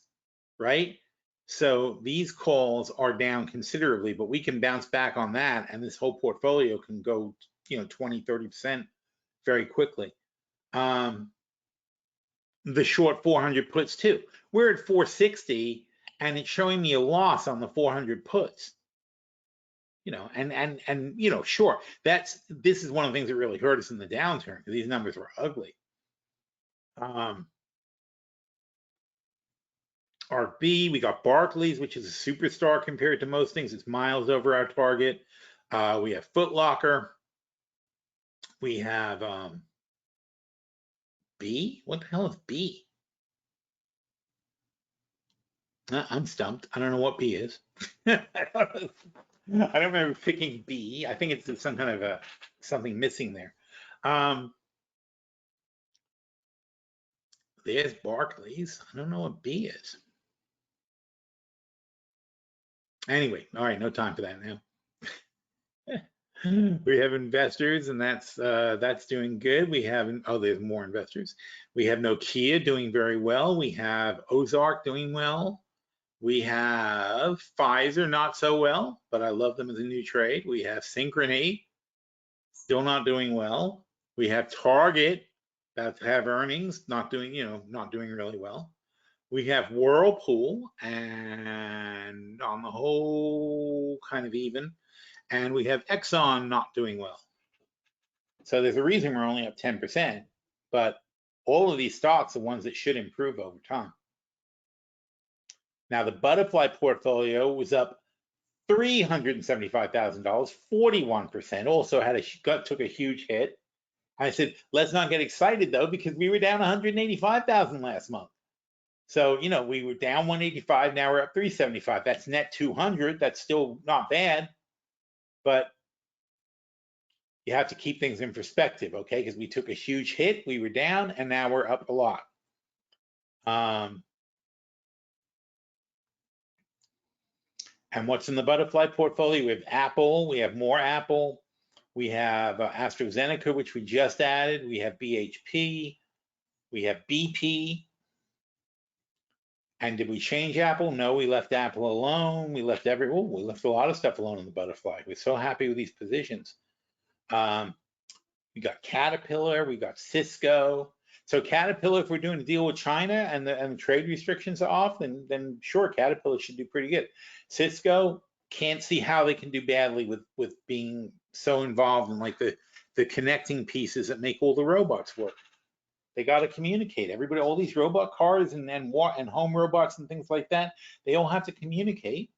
right? So these calls are down considerably, but we can bounce back on that, and this whole portfolio can go, you know, 20, 30% very quickly. The short 400 puts too. We're at 460. And it's showing me a loss on the 400 puts, you know, and you know, sure, this is one of the things that really hurt us in the downturn because these numbers were ugly. RB, we got Barclays, which is a superstar compared to most things. It's miles over our target. We have Foot Locker. We have B. What the hell is B? I'm stumped. I don't know what B is. I don't remember picking B. I think it's some kind of something missing there. There's Barclays. I don't know what B is. Anyway, all right, no time for that now. We have investors, and that's doing good. We have, oh, there's more investors. We have Nokia doing very well. We have Ozark doing well. We have Pfizer not so well, but I love them as a new trade. We have Synchrony still not doing well. We have Target about to have earnings, not doing really well. We have Whirlpool, and on the whole, kind of even. And we have Exxon not doing well. So there's a reason we're only up 10%, but all of these stocks are ones that should improve over time. Now the Butterfly portfolio was up $375,000, 41%. Also took a huge hit. I said, let's not get excited though, because we were down 185,000 last month. So, we were down 185, now we're up 375. That's net 200. That's still not bad, but you have to keep things in perspective, okay? Because we took a huge hit, we were down, and now we're up a lot. And what's in the Butterfly portfolio? We have Apple, we have more Apple, we have AstraZeneca, which we just added, we have BHP, we have BP. And did we change Apple? No, we left Apple alone. We left we left a lot of stuff alone in the Butterfly. We're so happy with these positions. We got Caterpillar, we got Cisco. So Caterpillar, if we're doing a deal with China and the trade restrictions are off, then sure, Caterpillar should do pretty good. Cisco, can't see how they can do badly with being so involved in like the connecting pieces that make all the robots work. They got to communicate. Everybody, all these robot cars and home robots and things like that, they all have to communicate,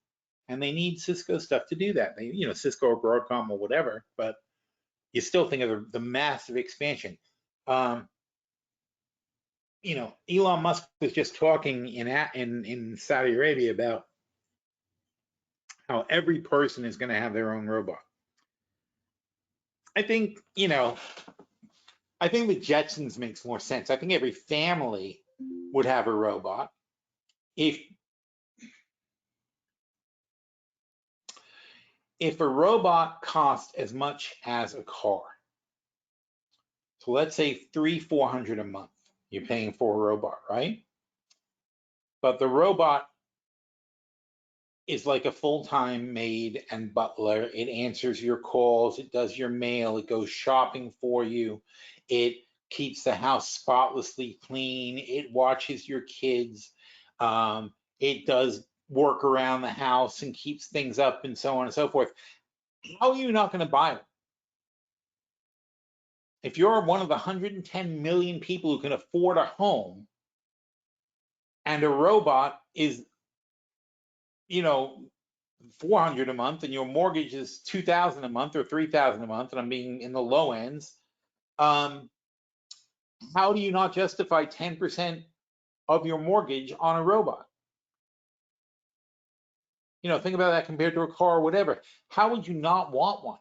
and they need Cisco stuff to do that. They, Cisco or Broadcom or whatever, but you still think of the massive expansion. Elon Musk was just talking in Saudi Arabia about how every person is going to have their own robot. I think, I think the Jetsons makes more sense. I think every family would have a robot. If a robot costs as much as a car, so let's say $300-400 a month, you're paying for a robot, right? But the robot is like a full-time maid and butler. It answers your calls, it does your mail, it goes shopping for you, it keeps the house spotlessly clean, it watches your kids, it does work around the house and keeps things up and so on and so forth. How are you not going to buy it? If you're one of the 110 million people who can afford a home, and a robot is, $400 a month, and your mortgage is $2,000 a month or $3,000 a month, and I'm being in the low ends, how do you not justify 10% of your mortgage on a robot? Think about that compared to a car or whatever. How would you not want one?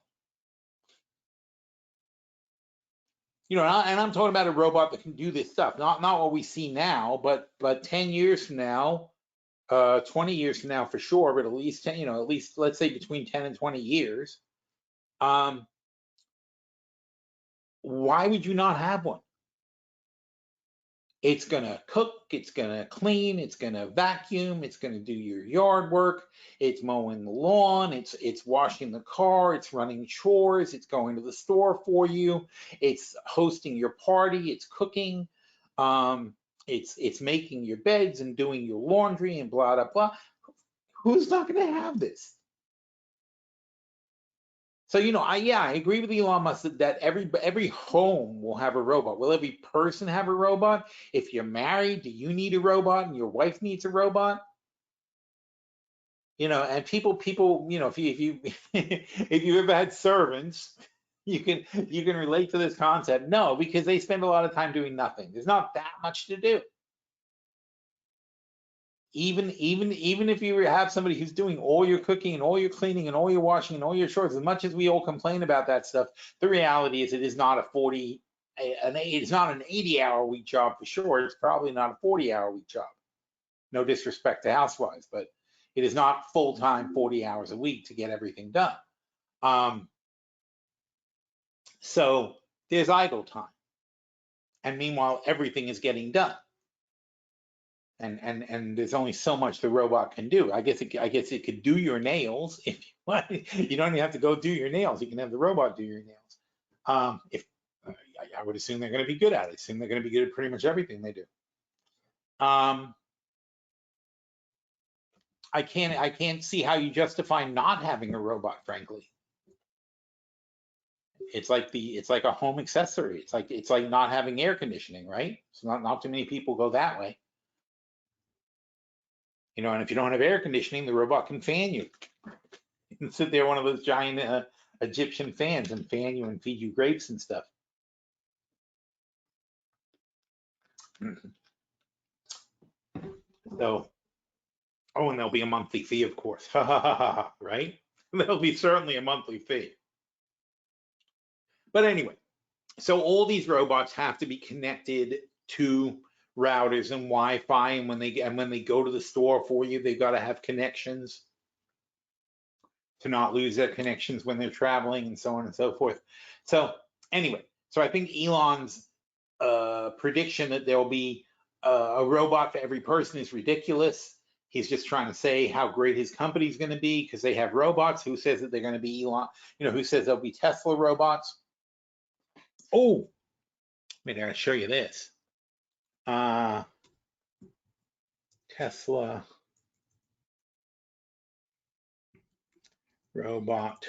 And I'm talking about a robot that can do this stuff, not what we see now, but 10 years from now, 20 years from now for sure, but at least 10, at least let's say between 10 and 20 years. Why would you not have one? It's gonna cook, it's gonna clean, it's gonna vacuum, it's gonna do your yard work, it's mowing the lawn, it's washing the car, it's running chores, it's going to the store for you, it's hosting your party, it's cooking, it's making your beds and doing your laundry and blah blah blah. Who's not gonna have this? So, I agree with Elon Musk that every home will have a robot. Will every person have a robot? If you're married, do you need a robot and your wife needs a robot? And people, if you if you ever had servants, you can relate to this concept. No, because they spend a lot of time doing nothing. There's not that much to do. Even if you have somebody who's doing all your cooking and all your cleaning and all your washing and all your chores, as much as we all complain about that stuff, the reality is it is not it's not an 80-hour week job for sure. It's probably not a 40-hour week job. No disrespect to housewives, but it is not full-time 40 hours a week to get everything done. So there's idle time. And meanwhile, everything is getting done. And there's only so much the robot can do. I guess it could do your nails if you want. You don't even have to go do your nails. You can have the robot do your nails. If I would assume they're going to be good at it. I assume they're going to be good at pretty much everything they do. I can't see how you justify not having a robot, frankly. It's like a home accessory. It's like not having air conditioning, right? So not too many people go that way. You know, and if you don't have air conditioning, the robot can fan you. You can sit there one of those giant Egyptian fans and fan you and feed you grapes and stuff. So, oh, and there'll be a monthly fee, of course. Right? There'll be certainly a monthly fee. But anyway, so all these robots have to be connected to routers and Wi-Fi, and when they go to the store for you, they've got to have connections to not lose their connections when they're traveling and so on and so forth. So anyway, so I think Elon's prediction that there'll be a robot for every person is ridiculous. He's just trying to say how great his company's going to be because they have robots. Who says that they're going to be Elon? You know, who says there'll be Tesla robots? Oh, maybe I'll show you this. Tesla robot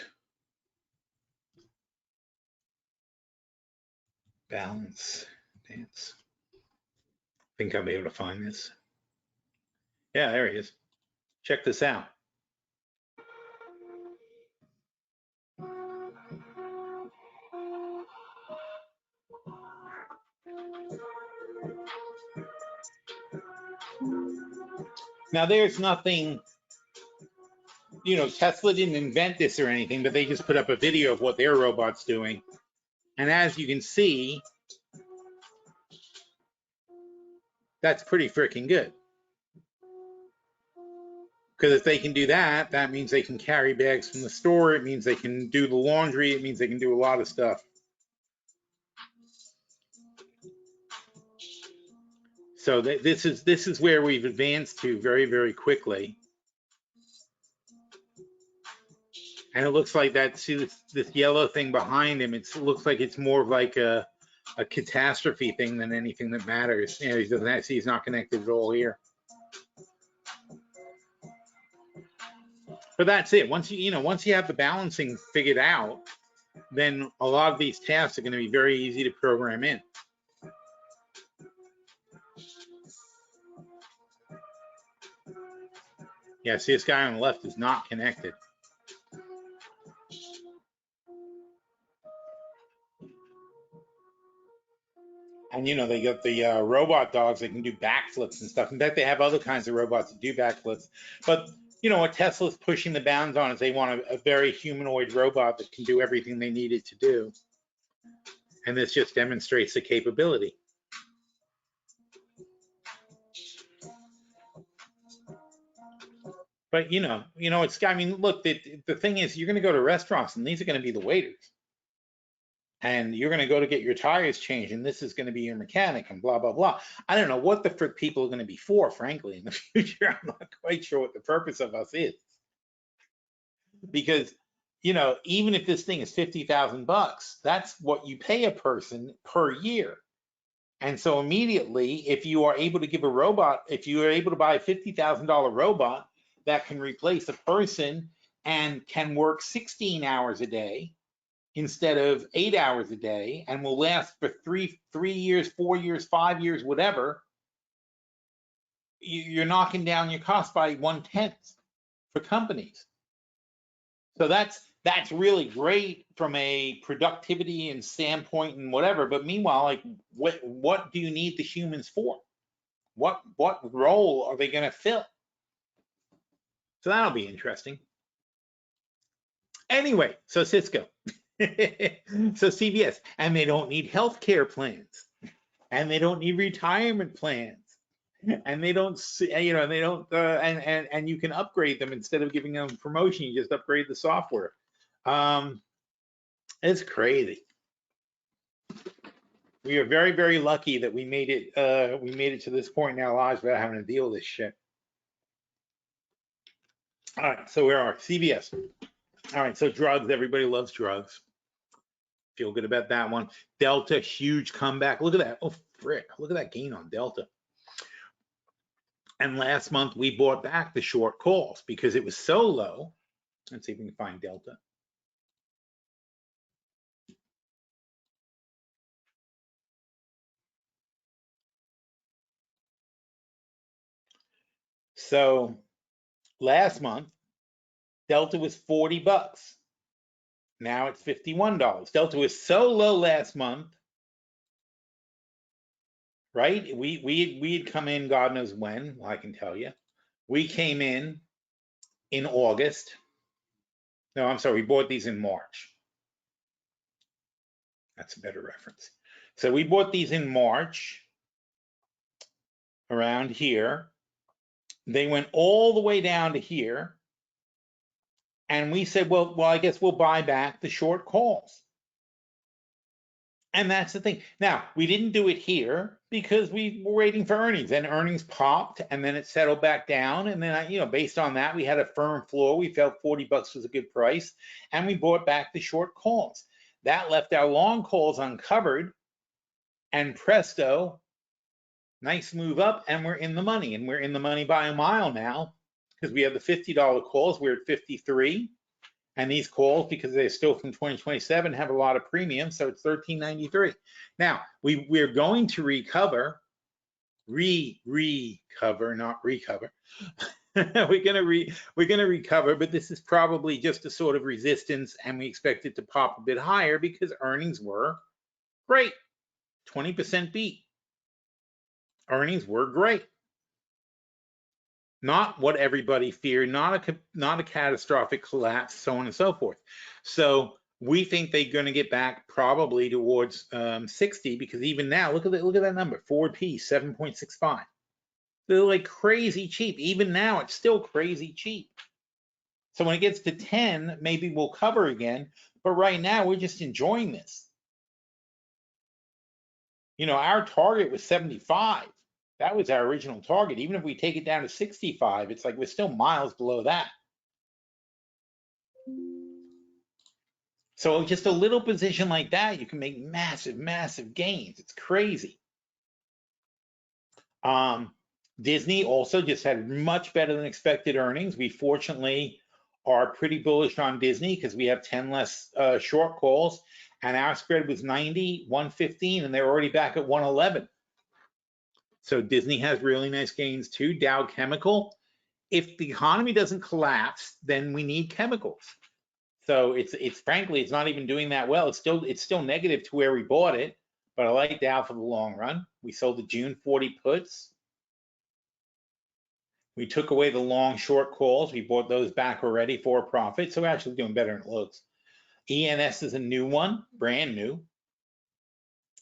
balance dance. I think I'll be able to find this. Yeah, there he is. Check this out. Now there's nothing, you know, Tesla didn't invent this or anything, but they just put up a video of what their robot's doing. And as you can see, that's pretty freaking good. Because if they can do that, that means they can carry bags from the store. It means they can do the laundry. It means they can do a lot of stuff. So this is where we've advanced to very, very quickly. And it looks like that, see this yellow thing behind him, it looks like it's more of like a catastrophe thing than anything that matters. You know, he doesn't have, see, he's not connected at all here. But that's it. Once you have the balancing figured out, then a lot of these tasks are going to be very easy to program in. Yeah, see, this guy on the left is not connected. And you know, they got the robot dogs that can do backflips and stuff. In fact, they have other kinds of robots that do backflips. But you know, what Tesla's pushing the bounds on is they want a very humanoid robot that can do everything they need it to do. And this just demonstrates the capability. But you know, it's, I mean, look, the thing is, you're going to go to restaurants and these are going to be the waiters. And you're going to go to get your tires changed and this is going to be your mechanic and blah, blah, blah. I don't know what the frick people are going to be for, frankly, in the future. I'm not quite sure what the purpose of us is. Because, you know, even if this thing is $50,000, that's what you pay a person per year. And so immediately, if you are able to give a robot, if you are able to buy a $50,000 robot that can replace a person and can work 16 hours a day instead of 8 hours a day and will last for three years, 4 years, 5 years, whatever, you're knocking down your cost by 1/10 for companies. So that's really great from a productivity and standpoint and whatever. But meanwhile, like what do you need the humans for? What role are they going to fill? So that'll be interesting. Anyway, so Cisco, so CVS, and they don't need healthcare plans, and they don't need retirement plans, and they don't, you know, they don't, and you can upgrade them instead of giving them promotion. You just upgrade the software. It's crazy. We are very, very lucky that we made it to this point in our lives without having to deal with this shit. All right, so where are CVS? All right, so drugs, everybody loves drugs. Feel good about that one. Delta, huge comeback. Look at that. Oh, frick. Look at that gain on Delta. And last month, we bought back the short calls because it was so low. Let's see if we can find Delta. So last month, Delta was 40 bucks. Now it's $51. Delta was so low last month, right? We had come in, God knows when, well, I can tell you. We came in August. No, I'm sorry, we bought these in March. That's a better reference. So we bought these in March, around here. They went all the way down to here. And we said, well, I guess we'll buy back the short calls. And that's the thing. Now, we didn't do it here because we were waiting for earnings, and earnings popped, and then it settled back down. And then, based on that, we had a firm floor. We felt 40 bucks was a good price, and we bought back the short calls. That left our long calls uncovered, and presto, nice move up, and we're in the money. And we're in the money by a mile now because we have the $50 calls. We're at 53. And these calls, because they're still from 2027, have a lot of premium, so it's $13.93. Now, we're going to recover, not recover. we're gonna recover, but this is probably just a sort of resistance, and we expect it to pop a bit higher because earnings were great. 20% beat. Earnings were great. Not what everybody feared, not a catastrophic collapse, so on and so forth. So we think they're going to get back probably towards 60, because even now, look at that number, Ford P 7.65. They're like crazy cheap. Even now, it's still crazy cheap. So when it gets to 10, maybe we'll cover again. But right now, we're just enjoying this. Our target was 75. That was our original target. Even if we take it down to 65, it's like we're still miles below that. So just a little position like that, you can make massive, massive gains. It's crazy. Disney also just had much better than expected earnings. We fortunately are pretty bullish on Disney because we have 10 less short calls, and our spread was 90, 115, and they're already back at 111. So Disney has really nice gains too. Dow Chemical, if the economy doesn't collapse, then we need chemicals. So it's frankly, it's not even doing that well. It's still negative to where we bought it, but I like Dow for the long run. We sold the June 40 puts. We took away the long short calls. We bought those back already for a profit. So we're actually doing better than it looks. ENS is a new one, brand new.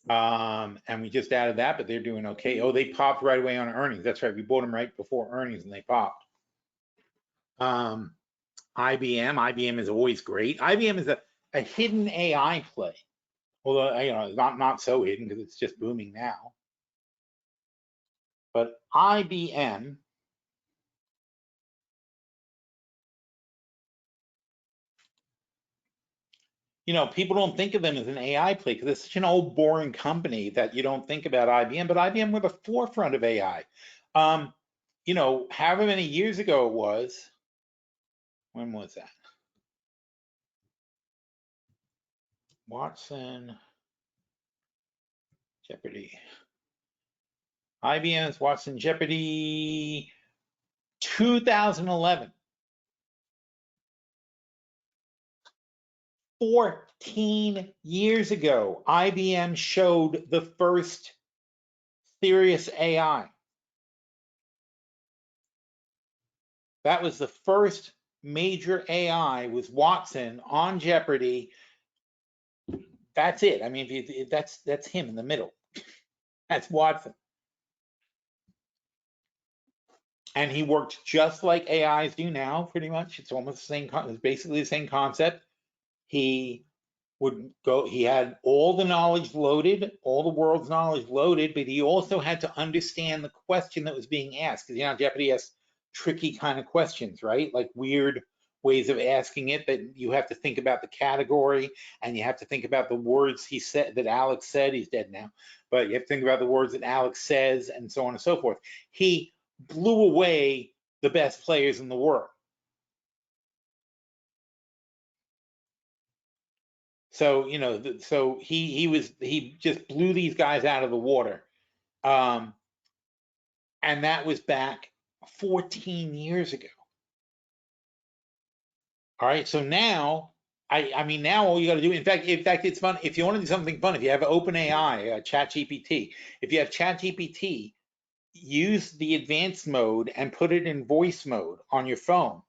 And we just added that, but they're doing okay. Oh, they popped right away on earnings. That's right. We bought them right before earnings and they popped. IBM is always great. IBM is a hidden AI play. Although, it's not so hidden because it's just booming now. But IBM, people don't think of them as an AI play because it's such an old boring company that you don't think about IBM, but IBM were the forefront of AI. However many years ago it was, when was that? Watson, Jeopardy. IBM's Watson Jeopardy 2011. 14 years ago, IBM showed the first serious AI. That was the first major AI, was Watson on Jeopardy. That's it. I mean, that's him in the middle. That's Watson. And he worked just like AIs do now, pretty much. It's almost the same. It's basically the same concept. He would go, he had all the knowledge loaded, all the world's knowledge loaded, but he also had to understand the question that was being asked. Because, you know, Jeopardy asks tricky kind of questions, right? Like weird ways of asking it that you have to think about the category and you have to think about the words he said, that Alex said. He's dead now, but you have to think about the words that Alex says and so on and so forth. He blew away the best players in the world. So, you know, so he just blew these guys out of the water. And that was back 14 years ago. All right, so now, I mean, now all you got to do, in fact, it's fun. If you want to do something fun, if you have OpenAI, ChatGPT, if you have ChatGPT, use the advanced mode and put it in voice mode on your phone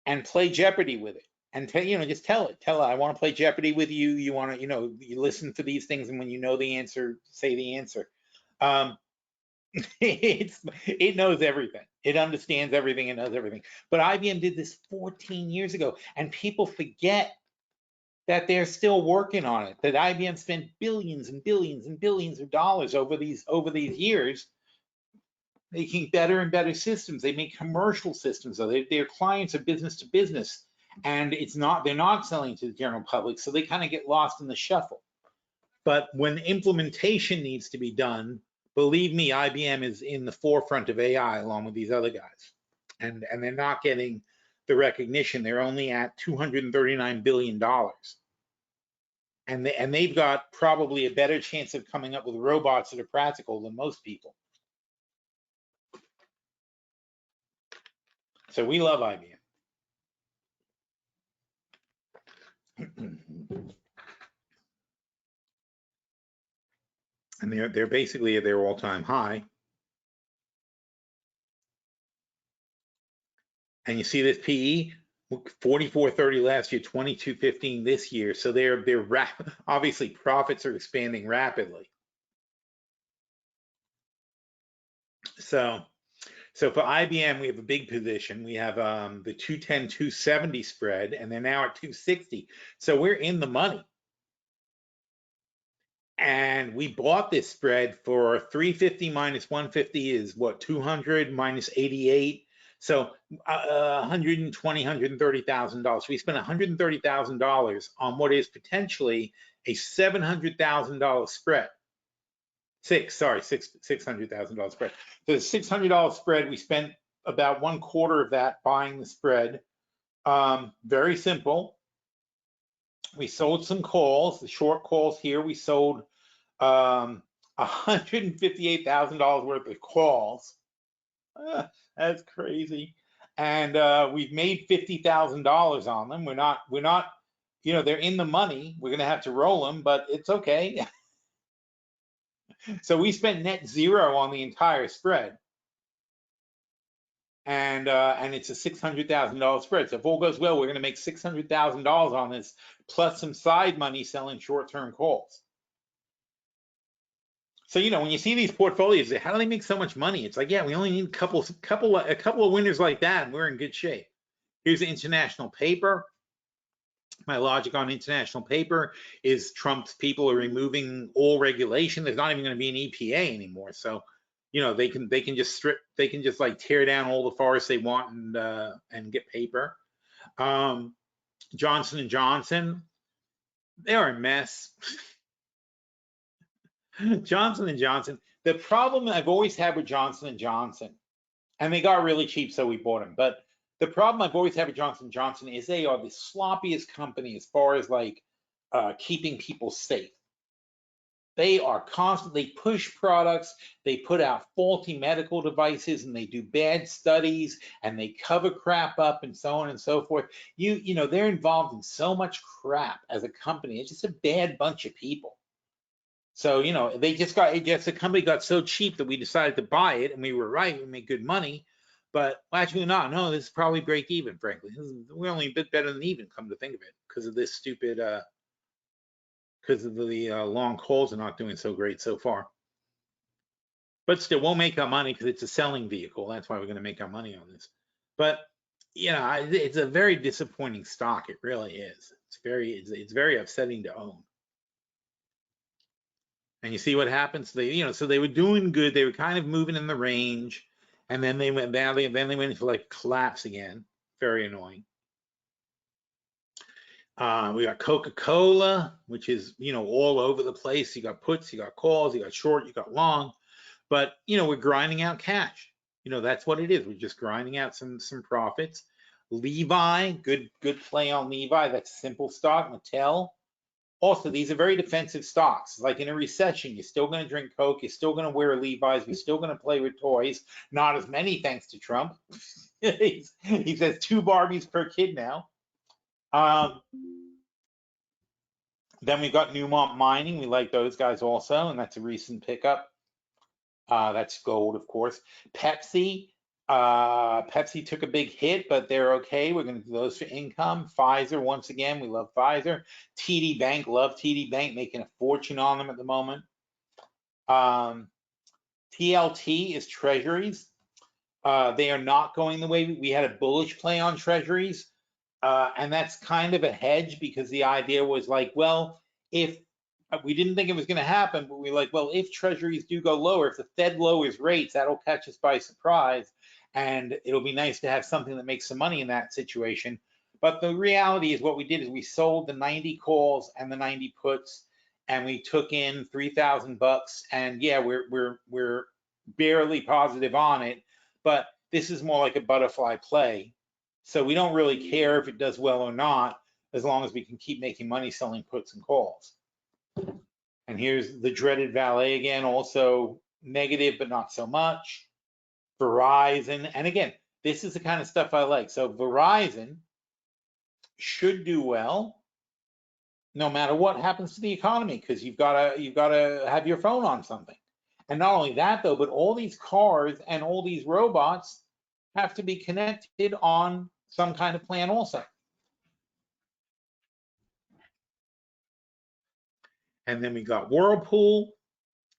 and play Jeopardy with it. And you know, just tell it, I want to play Jeopardy with you. You want to, you know, you listen for these things, and when you know the answer, say the answer. It knows everything. It understands everything. It knows everything. But IBM did this 14 years ago, and people forget that they're still working on it. That IBM spent billions and billions and billions of dollars over these years, making better and better systems. They make commercial systems, so their clients are business to business, and they're not selling to the general public, so they kind of get lost in the shuffle. But when implementation needs to be done, believe me, IBM is in the forefront of AI along with these other guys, and they're not getting the recognition. They're only at $239 billion, and they've got probably a better chance of coming up with robots that are practical than most people. So we love IBM. And they're basically at their all-time high. And you see this PE, 44.30 last year, 22.15 this year. So they're obviously profits are expanding rapidly. So for IBM, we have a big position. We have the 210, 270 spread, and they're now at 260. So we're in the money. And we bought this spread for 350 minus 150 is what, 200 minus 88. So $120,000, $130,000. We spent $130,000 on what is potentially a $700,000 spread. $600,000 spread. So the $600 spread, we spent about 1/4 of that buying the spread. Very simple. We sold some calls, the short calls here. We sold $158,000 worth of calls. That's crazy. And we've made $50,000 on them. We're not, you know, they're in the money. We're gonna have to roll them, but it's okay. So we spent net zero on the entire spread. And it's a $600,000 spread. So if all goes well, we're gonna make $600,000 on this, plus some side money selling short-term calls. So, you know, when you see these portfolios, how do they make so much money? It's like, yeah, we only need a couple of winners like that, and we're in good shape. Here's the international paper. My logic on international paper is Trump's people are removing all regulation. There's not even going to be an EPA anymore. So, you know, they can just like tear down all the forests they want and get paper. Johnson & Johnson, they are a mess. Johnson & Johnson. The problem I've always had with Johnson & Johnson, and they got really cheap, so we bought them. But the problem I've always had with Johnson & Johnson is they are the sloppiest company as far as like keeping people safe. They are constantly push products. They put out faulty medical devices, and they do bad studies, and they cover crap up, and so on and so forth. You know, they're involved in so much crap as a company. It's just a bad bunch of people. So, you know, the company got so cheap that we decided to buy it, and we were right, we made good money. But well, actually not. No, this is probably break even, frankly. We're only a bit better than even, come to think of it, because of this stupid, because of the long calls are not doing so great so far. But still, we'll make our money because it's a selling vehicle. That's why we're going to make our money on this. But, you know, it's a very disappointing stock. It really is. It's very upsetting to own. And you see what happens. So they were doing good. They were kind of moving in the range, and then they went badly, and then they went into like collapse again. Very annoying. We got Coca-Cola, which is, all over the place. You got puts, you got calls, you got short, you got long, but we're grinding out cash. That's what it is. We're just grinding out some profits. Levi, good play on Levi. That's simple stock. Mattel. Also, these are very defensive stocks. Like in a recession, you're still going to drink Coke. You're still going to wear Levi's. We're still going to play with toys. Not as many, thanks to Trump. He says 2 Barbies per kid now. Then we've got Newmont Mining. We like those guys also, and that's a recent pickup. That's gold, of course. Pepsi. Pepsi took a big hit, but they're okay. We're going to do those for income. Pfizer, once again, we love Pfizer. TD Bank, love TD Bank, making a fortune on them at the moment. TLT is treasuries. They are not going the way we had a bullish play on treasuries. And that's kind of a hedge, because the idea was like, well, if we didn't think it was going to happen, but we're like, well, if treasuries do go lower, if the Fed lowers rates, that'll catch us by surprise. And it'll be nice to have something that makes some money in that situation. But the reality is what we did is we sold the 90 calls and the 90 puts, and we took in $3,000. And yeah, we're barely positive on it, but this is more like a butterfly play. So we don't really care if it does well or not, as long as we can keep making money selling puts and calls. And here's the dreaded valet again, also negative, but not so much. Verizon, and again, this is the kind of stuff I like. So Verizon should do well, no matter what happens to the economy, because you've got to have your phone on something. And not only that though, but all these cars and all these robots have to be connected on some kind of plan also. And then we got Whirlpool,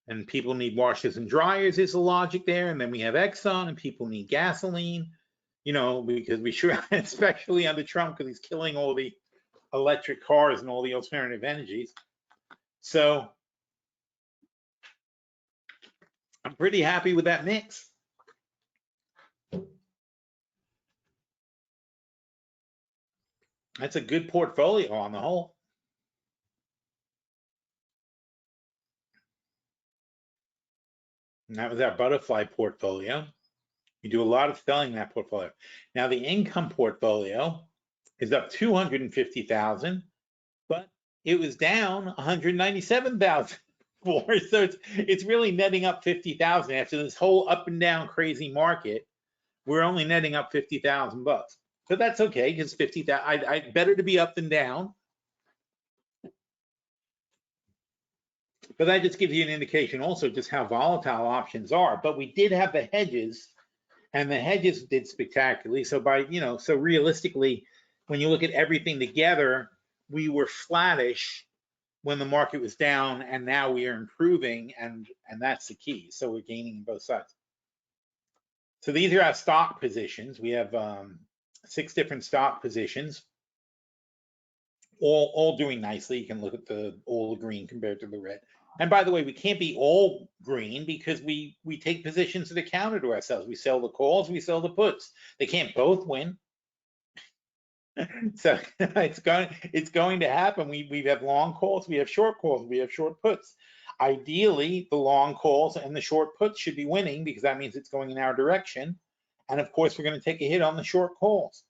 and people need washers and dryers is the logic there. And then we have Exxon, and people need gasoline, because we sure, especially under Trump, because he's killing all the electric cars and all the alternative energies. So I'm pretty happy with that mix. That's a good portfolio on the whole. And that was our butterfly portfolio. We do a lot of selling in that portfolio. Now the income portfolio is up 250,000, but it was down 197,000 before. So it's really netting up 50,000 after this whole up and down crazy market. We're only netting up 50,000 bucks, but that's okay, because 50,000. I better to be up than down. But that just gives you an indication also just how volatile options are. But we did have the hedges, and the hedges did spectacularly. So so realistically, when you look at everything together, we were flattish when the market was down, and now we are improving, and that's the key. So we're gaining on both sides. So these are our stock positions. We have 6 different stock positions, all doing nicely. You can look at all the green compared to the red. And by the way, we can't be all green, because we take positions that are counter to ourselves. We sell the calls, we sell the puts. They can't both win. So it's going to happen. We have long calls, we have short calls, we have short puts. Ideally, the long calls and the short puts should be winning, because that means it's going in our direction. And of course, we're going to take a hit on the short calls.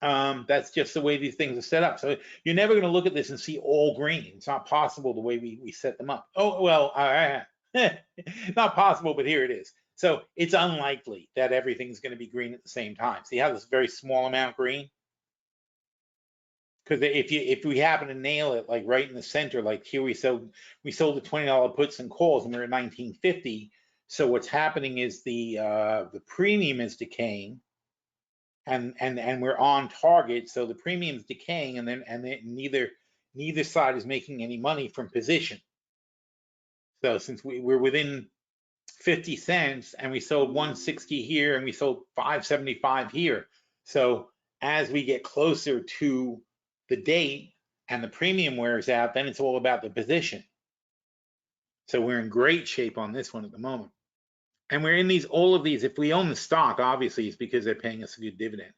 That's just the way these things are set up. So you're never going to look at this and see all green. It's not possible the way we set them up. Oh, well, not possible, but here it is. So it's unlikely that everything's going to be green at the same time. See how this very small amount green? Because if we happen to nail it like right in the center, like here we sold the $20 puts and calls, and we're at 1950. So what's happening is the premium is decaying. And we're on target, so the premium's decaying, and then neither side is making any money from position. So since we're within 50 cents, and we sold 160 here, and we sold 575 here, so as we get closer to the date and the premium wears out, then it's all about the position. So we're in great shape on this one at the moment. And we're in all of these, if we own the stock, obviously it's because they're paying us a good dividend.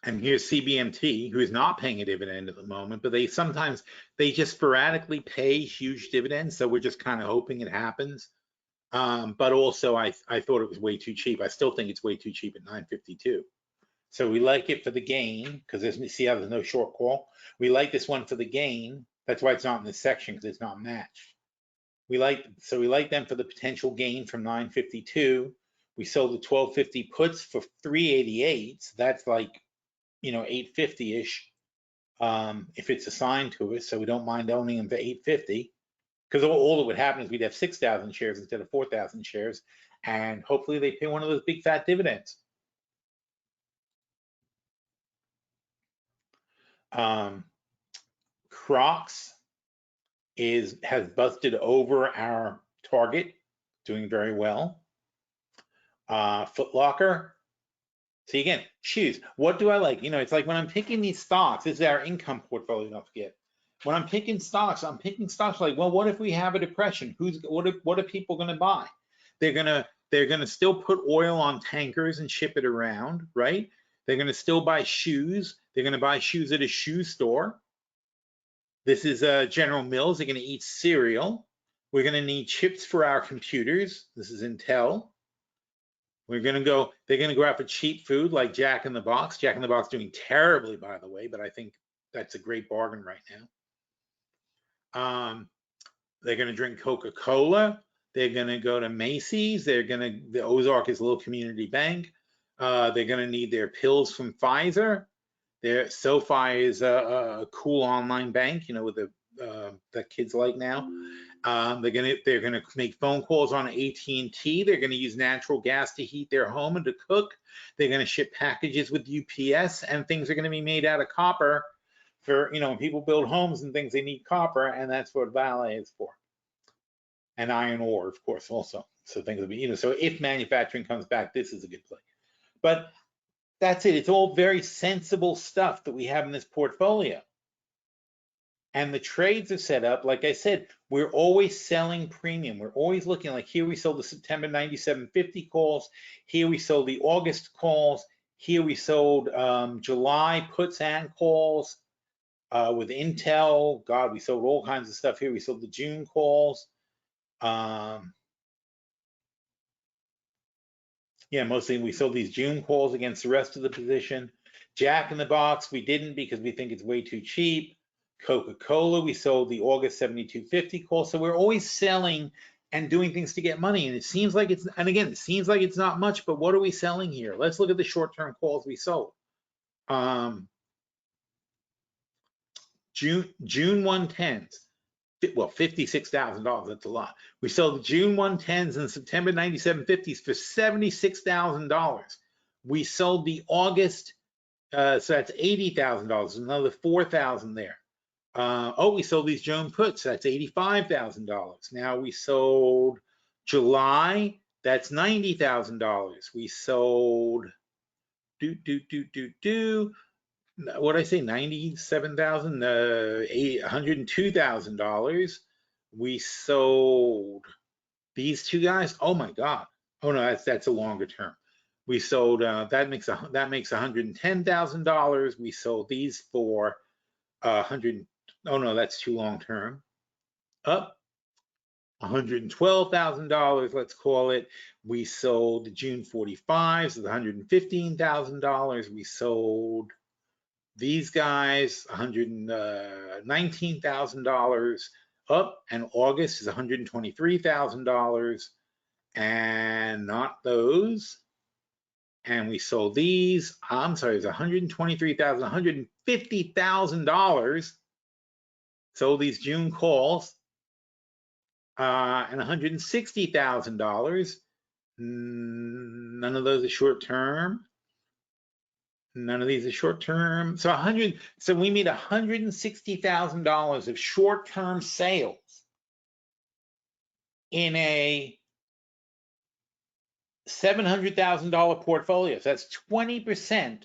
And here's CBMT, who is not paying a dividend at the moment, but they just sporadically pay huge dividends. So we're just kind of hoping it happens. But also I thought it was way too cheap. I still think it's way too cheap at 952. So we like it for the gain, because see how there's no short call. We like this one for the gain. That's why it's not in this section, because it's not matched. We like them for the potential gain from 952. We sold the 1250 puts for 388. So that's like, 850-ish if it's assigned to us. So we don't mind owning them for 850, because all that would happen is we'd have 6,000 shares instead of 4,000 shares, and hopefully they pay one of those big fat dividends. Crocs has busted over our target, doing very well. Foot Locker. See, again, shoes. What do I like? It's like when I'm picking these stocks, this is our income portfolio, don't forget. When I'm picking stocks like, well, what if we have a depression? What are people going to buy? They're gonna still put oil on tankers and ship it around, right? They're gonna still buy shoes. They're gonna buy shoes at a shoe store. This is General Mills. They're gonna eat cereal. We're gonna need chips for our computers. This is Intel. They're gonna go out for cheap food like Jack in the Box. Jack in the Box doing terribly, by the way, but I think that's a great bargain right now. They're gonna drink Coca-Cola. They're gonna go to Macy's. The Ozark is a little community bank. They're gonna need their pills from Pfizer. SoFi is a cool online bank, with that kids like now. They're gonna make phone calls on AT&T. They're gonna use natural gas to heat their home and to cook. They're gonna ship packages with UPS, and things are gonna be made out of copper for, when people build homes and things, they need copper, and that's what Vale is for. And iron ore, of course, also. So things will be, so if manufacturing comes back, this is a good play. But that's it. It's all very sensible stuff that we have in this portfolio. And the trades are set up, like I said, we're always selling premium. We're always looking, like here we sold the September 97.50 calls. Here we sold the August calls. Here we sold July puts and calls with Intel. God, we sold all kinds of stuff here. We sold the June calls. Yeah, mostly we sold these June calls against the rest of the position. Jack in the Box, we didn't because we think it's way too cheap. Coca-Cola, we sold the August 72.50 call. So we're always selling and doing things to get money. And it seems like it seems like it's not much, but what are we selling here? Let's look at the short-term calls we sold. June 110s. Well, $56,000, that's a lot. We sold the June 110s and September 97.50s for $76,000. We sold the August, so that's $80,000, another $4,000 there. We sold these June puts, that's $85,000. Now we sold July, that's $90,000. We sold, what did I say? $97,000, $102,000. We sold these two guys. Oh my God! Oh no, that's a longer term. We sold that makes $110,000. We sold these for 100. Oh no, that's too long term. Up. $112,000, let's call it. We sold the June 45s at $115,000. We sold these guys, $119,000 up, and August is $123,000, and not those. And we sold these, I'm sorry, it was $123,000, $150,000. Sold these June calls, and $160,000. None of those are short term. None of these are short term. So we made $160,000 of short term sales in a $700,000 portfolio. So that's 20%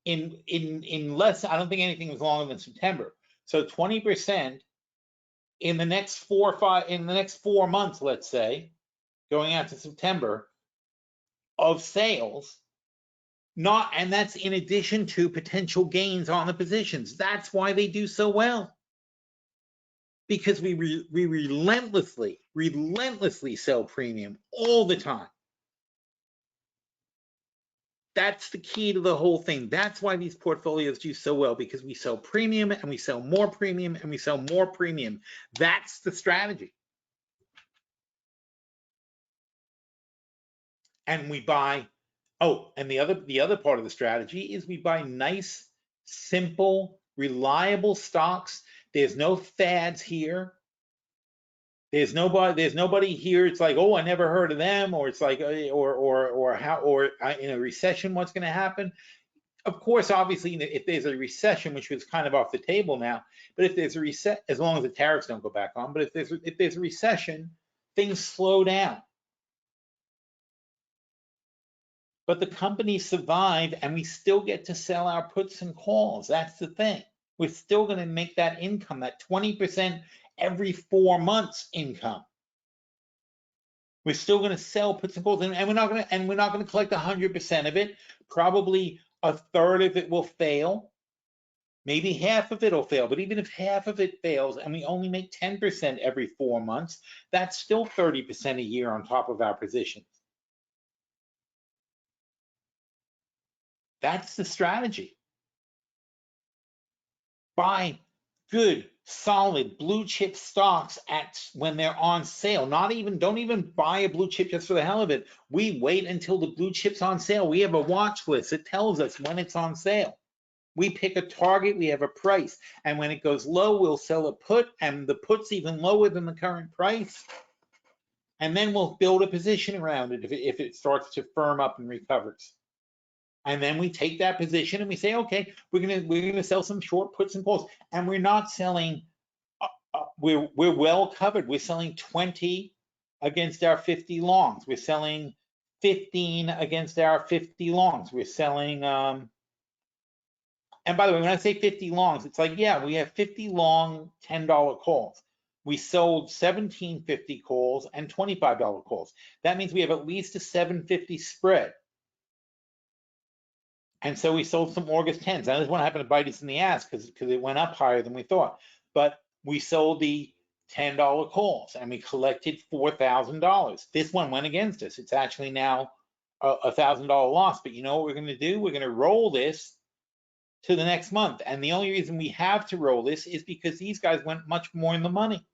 in less, I don't think anything was longer than September. So 20% in the next 4 months, let's say, going out to September, of sales, and that's in addition to potential gains on the positions. That's why they do so well. Because we relentlessly sell premium all the time. That's the key to the whole thing. That's why these portfolios do so well, because we sell premium and we sell more premium and we sell more premium. That's the strategy. And we buy, and the other part of the strategy is we buy nice, simple, reliable stocks. There's no fads here. There's nobody here. It's like, oh, I never heard of them, or it's like, or in a recession, what's going to happen? Of course, obviously, if there's a recession, which was kind of off the table now, but if there's a reset, as long as the tariffs don't go back on, but if there's a recession, things slow down. But the companies survive, and we still get to sell our puts and calls. That's the thing. We're still going to make that income, that 20% every 4 months income. We're still going to sell puts and calls, and we're not going to collect 100% of it. Probably a third of it will fail. Maybe half of it will fail. But even if half of it fails, and we only make 10% every 4 months, that's still 30% a year on top of our positions. That's the strategy. Buy good, solid blue chip stocks when they're on sale. Don't even buy a blue chip just for the hell of it. We wait until the blue chip's on sale. We have a watch list. It tells us when it's on sale. We pick a target, we have a price, and when it goes low, we'll sell a put, and the put's even lower than the current price. And then we'll build a position around it if it starts to firm up and recovers. And then we take that position and we say, okay, we're gonna sell some short puts and calls, and we're not selling. We're well covered. We're selling 20 against our 50 longs. We're selling 15 against our 50 longs. We're selling. And by the way, when I say 50 longs, it's like, yeah, we have 50 long $10 calls. We sold 17 50 calls and $25 calls. That means we have at least a 750 spread. And so we sold some August 10s. Now this one happened to bite us in the ass because it went up higher than we thought. But we sold the $10 calls and we collected $4,000. This one went against us. It's actually now a $1,000 loss. But you know what we're going to do? We're going to roll this to the next month. And the only reason we have to roll this is because these guys went much more in the money.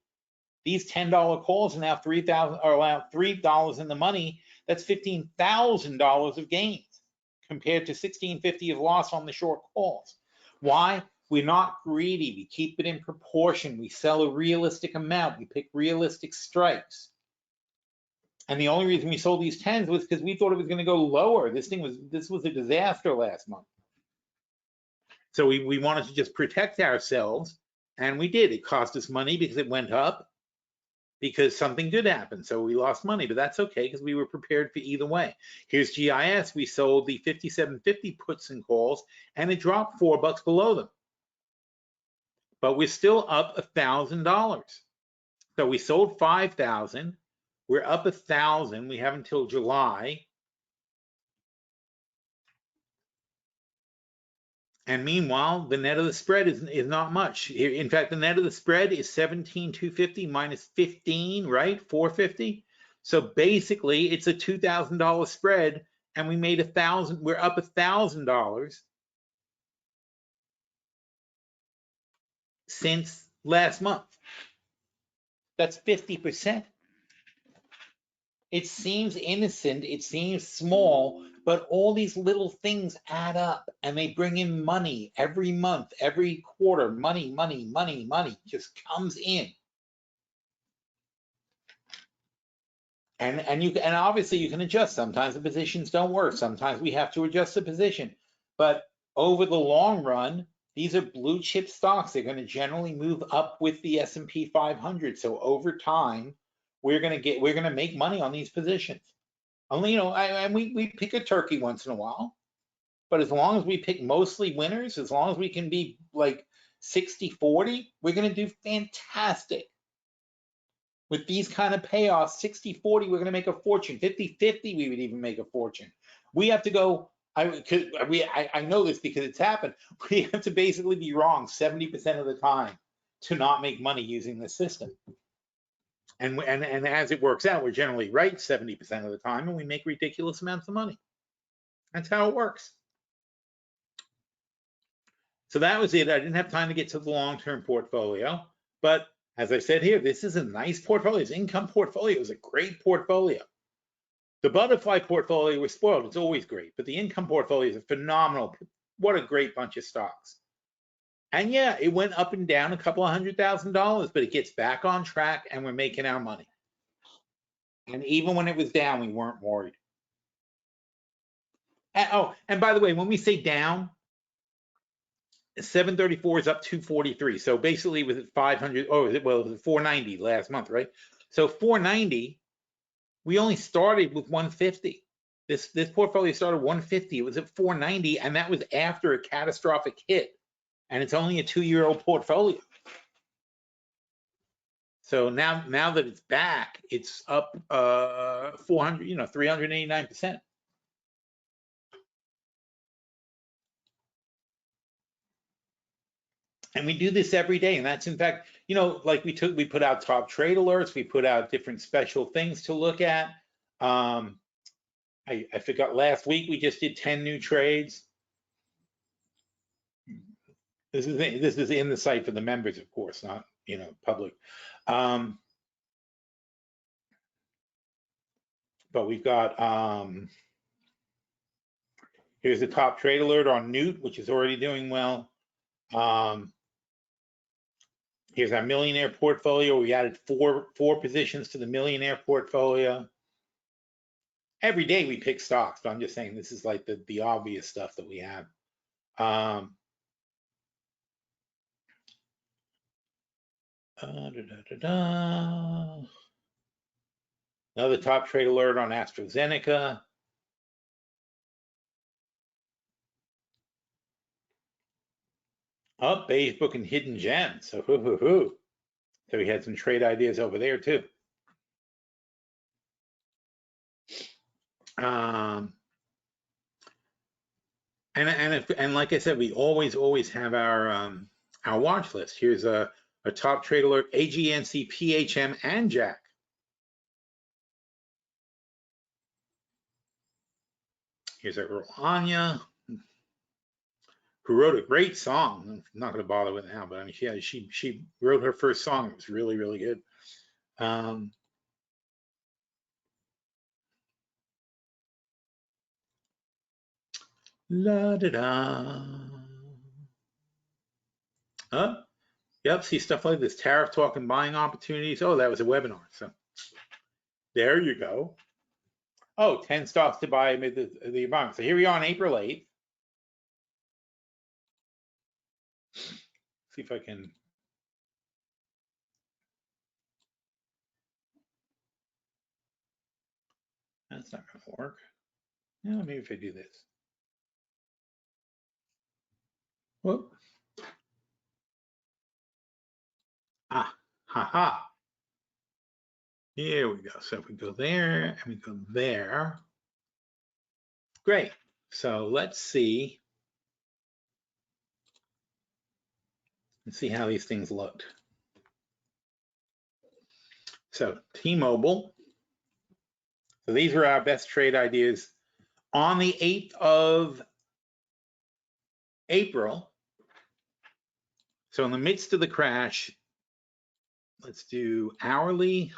These $10 calls are now $3 in the money. That's $15,000 of gains, compared to $1,650 of loss on the short calls. Why? We're not greedy. We keep it in proportion. We sell a realistic amount. We pick realistic strikes. And the only reason we sold these 10s was because we thought it was going to go lower. This was a disaster last month. So we wanted to just protect ourselves, and we did. It cost us money because it went up, because something good happened. So we lost money, but that's okay because we were prepared for either way. Here's GIS. We sold the 5750 puts and calls, and it dropped $4 below them. But we're still up $1,000. So we sold 5,000. We're up 1,000. We have until July. And meanwhile, the net of the spread is not much. In fact, the net of the spread is 17,250 minus 15, right? 450. So basically, it's a $2,000 spread, and we made $1,000. We're up $1,000 since last month. That's 50%. It seems innocent, it seems small, but all these little things add up, and they bring in money every month, every quarter. Money just comes in. And obviously you can adjust. Sometimes the positions don't work. Sometimes we have to adjust the position. But over the long run, these are blue chip stocks. They're going to generally move up with the S&P 500. So over time, we're going to make money on these positions. Only, and we pick a turkey once in a while. But as long as we pick mostly winners, as long as we can be like 60-40, we're going to do fantastic. With these kind of payoffs, 60-40, we're going to make a fortune. 50-50, we would even make a fortune. We have to go, I know this because it's happened. We have to basically be wrong 70% of the time to not make money using this system. And as it works out, we're generally right 70% of the time, and we make ridiculous amounts of money. That's how it works. So that was it. I didn't have time to get to the long-term portfolio, but as I said here, this is a nice portfolio. This income portfolio is a great portfolio. The butterfly portfolio was spoiled. It's always great, but the income portfolio is a phenomenal. What a great bunch of stocks. And yeah, it went up and down a couple of $100,000, but it gets back on track and we're making our money. And even when it was down, we weren't worried. And by the way, when we say down, 734 is up 243. So basically, was it 500? Oh, it was 490 last month, right? So 490, we only started with 150. This portfolio started 150. It was at 490, and that was after a catastrophic hit. And it's only a 2-year-old portfolio. So now that it's back, it's up 400, 389%. And we do this every day. And that's, in fact, like we put out top trade alerts, we put out different special things to look at. I forgot, last week we just did 10 new trades. This is in the site for the members, of course, not public. But we've got here's the top trade alert on Newt, which is already doing well. Here's our millionaire portfolio. We added four positions to the millionaire portfolio. Every day we pick stocks, but I'm just saying this is like the obvious stuff that we have. Another top trade alert on AstraZeneca. Oh, Beige Book and Hidden Gems. So So we had some trade ideas over there too. And like I said, we always have our watch list. Here's a top trade alert: AGNC, PHM, and Jack. Here's our girl Anya, who wrote a great song. I'm not going to bother with it now, but I mean, she wrote her first song. It was really good. La da da. Yep. See stuff like this: tariff talk and buying opportunities. Oh, that was a webinar. So there you go. Oh, 10 stocks to buy amid the environment. So here we are on April 8th. See if I can. That's not going to work. Yeah, maybe if I do this. Whoop. Ah, ha. Here we go. So if we go there and we go there. Great. So let's see. Let's see how these things looked. So T-Mobile. So these were our best trade ideas on the 8th of April. So in the midst of the crash, let's do hourly,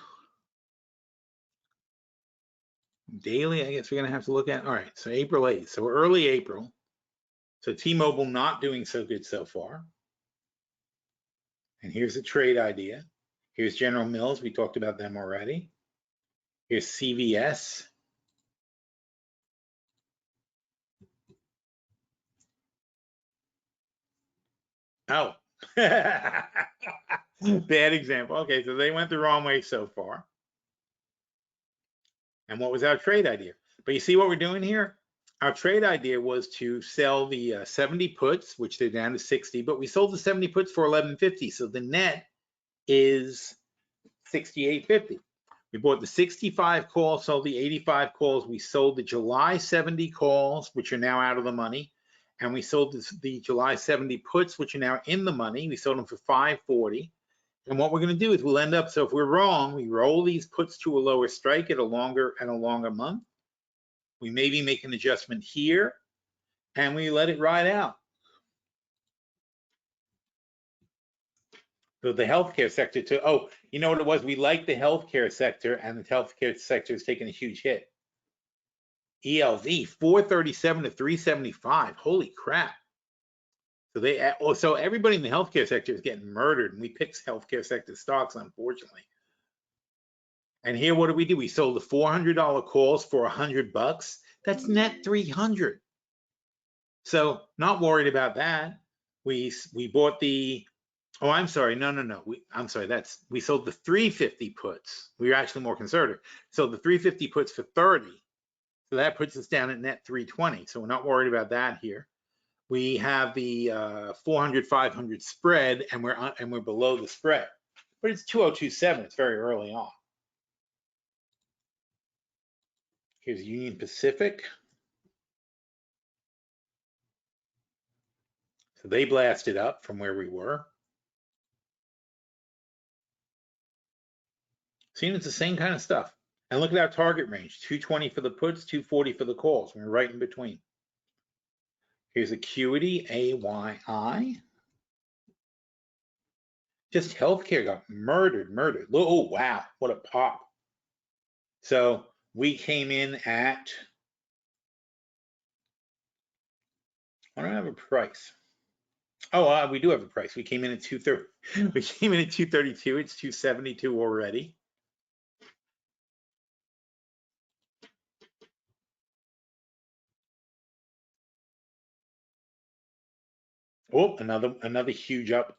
daily. I guess we're going to have to look at. All right. So April 8th. So early April. So T-Mobile not doing so good so far. And here's a trade idea. Here's General Mills. We talked about them already. Here's CVS. Oh, bad example. Okay, so they went the wrong way so far. And what was our trade idea? But you see what we're doing here? our trade idea was to sell the 70 puts, which they're down to 60, but we sold the 70 puts for 11.50, so the net is 68.50. We bought the 65 calls, sold the 85 calls. We sold the July 70 calls, which are now out of the money, and we sold the July 70 puts, which are now in the money. We sold them for 5.40. And what we're going to do is we'll end up, so if we're wrong, we roll these puts to a lower strike at a longer month. We maybe make an adjustment here, and we let it ride out. So the healthcare sector too. Oh, you know what it was? We like the healthcare sector, and the healthcare sector has taken a huge hit. ELV 437 to 375. Holy crap! So everybody in the healthcare sector is getting murdered, and we picked healthcare sector stocks, unfortunately. And here, what do? We sold the $400 calls for $100. That's net 300. So not worried about that. We bought the, oh, I'm sorry, no. I'm sorry, we sold the 350 puts. We were actually more conservative. So the 350 puts for 30. So that puts us down at net 320. So we're not worried about that here. We have the 400-500 spread, and we're below the spread. But it's 2027. It's very early on. Here's Union Pacific. So they blasted up from where we were. Seeing it's the same kind of stuff. And look at our target range, 220 for the puts, 240 for the calls. We're right in between. Here's Acuity, AYI. Just healthcare got murdered. Oh, wow, what a pop. So we came in at, I don't have a price. Oh, we do have a price. We came in at 230. We came in at 232. It's 272 already. Oh, another huge up.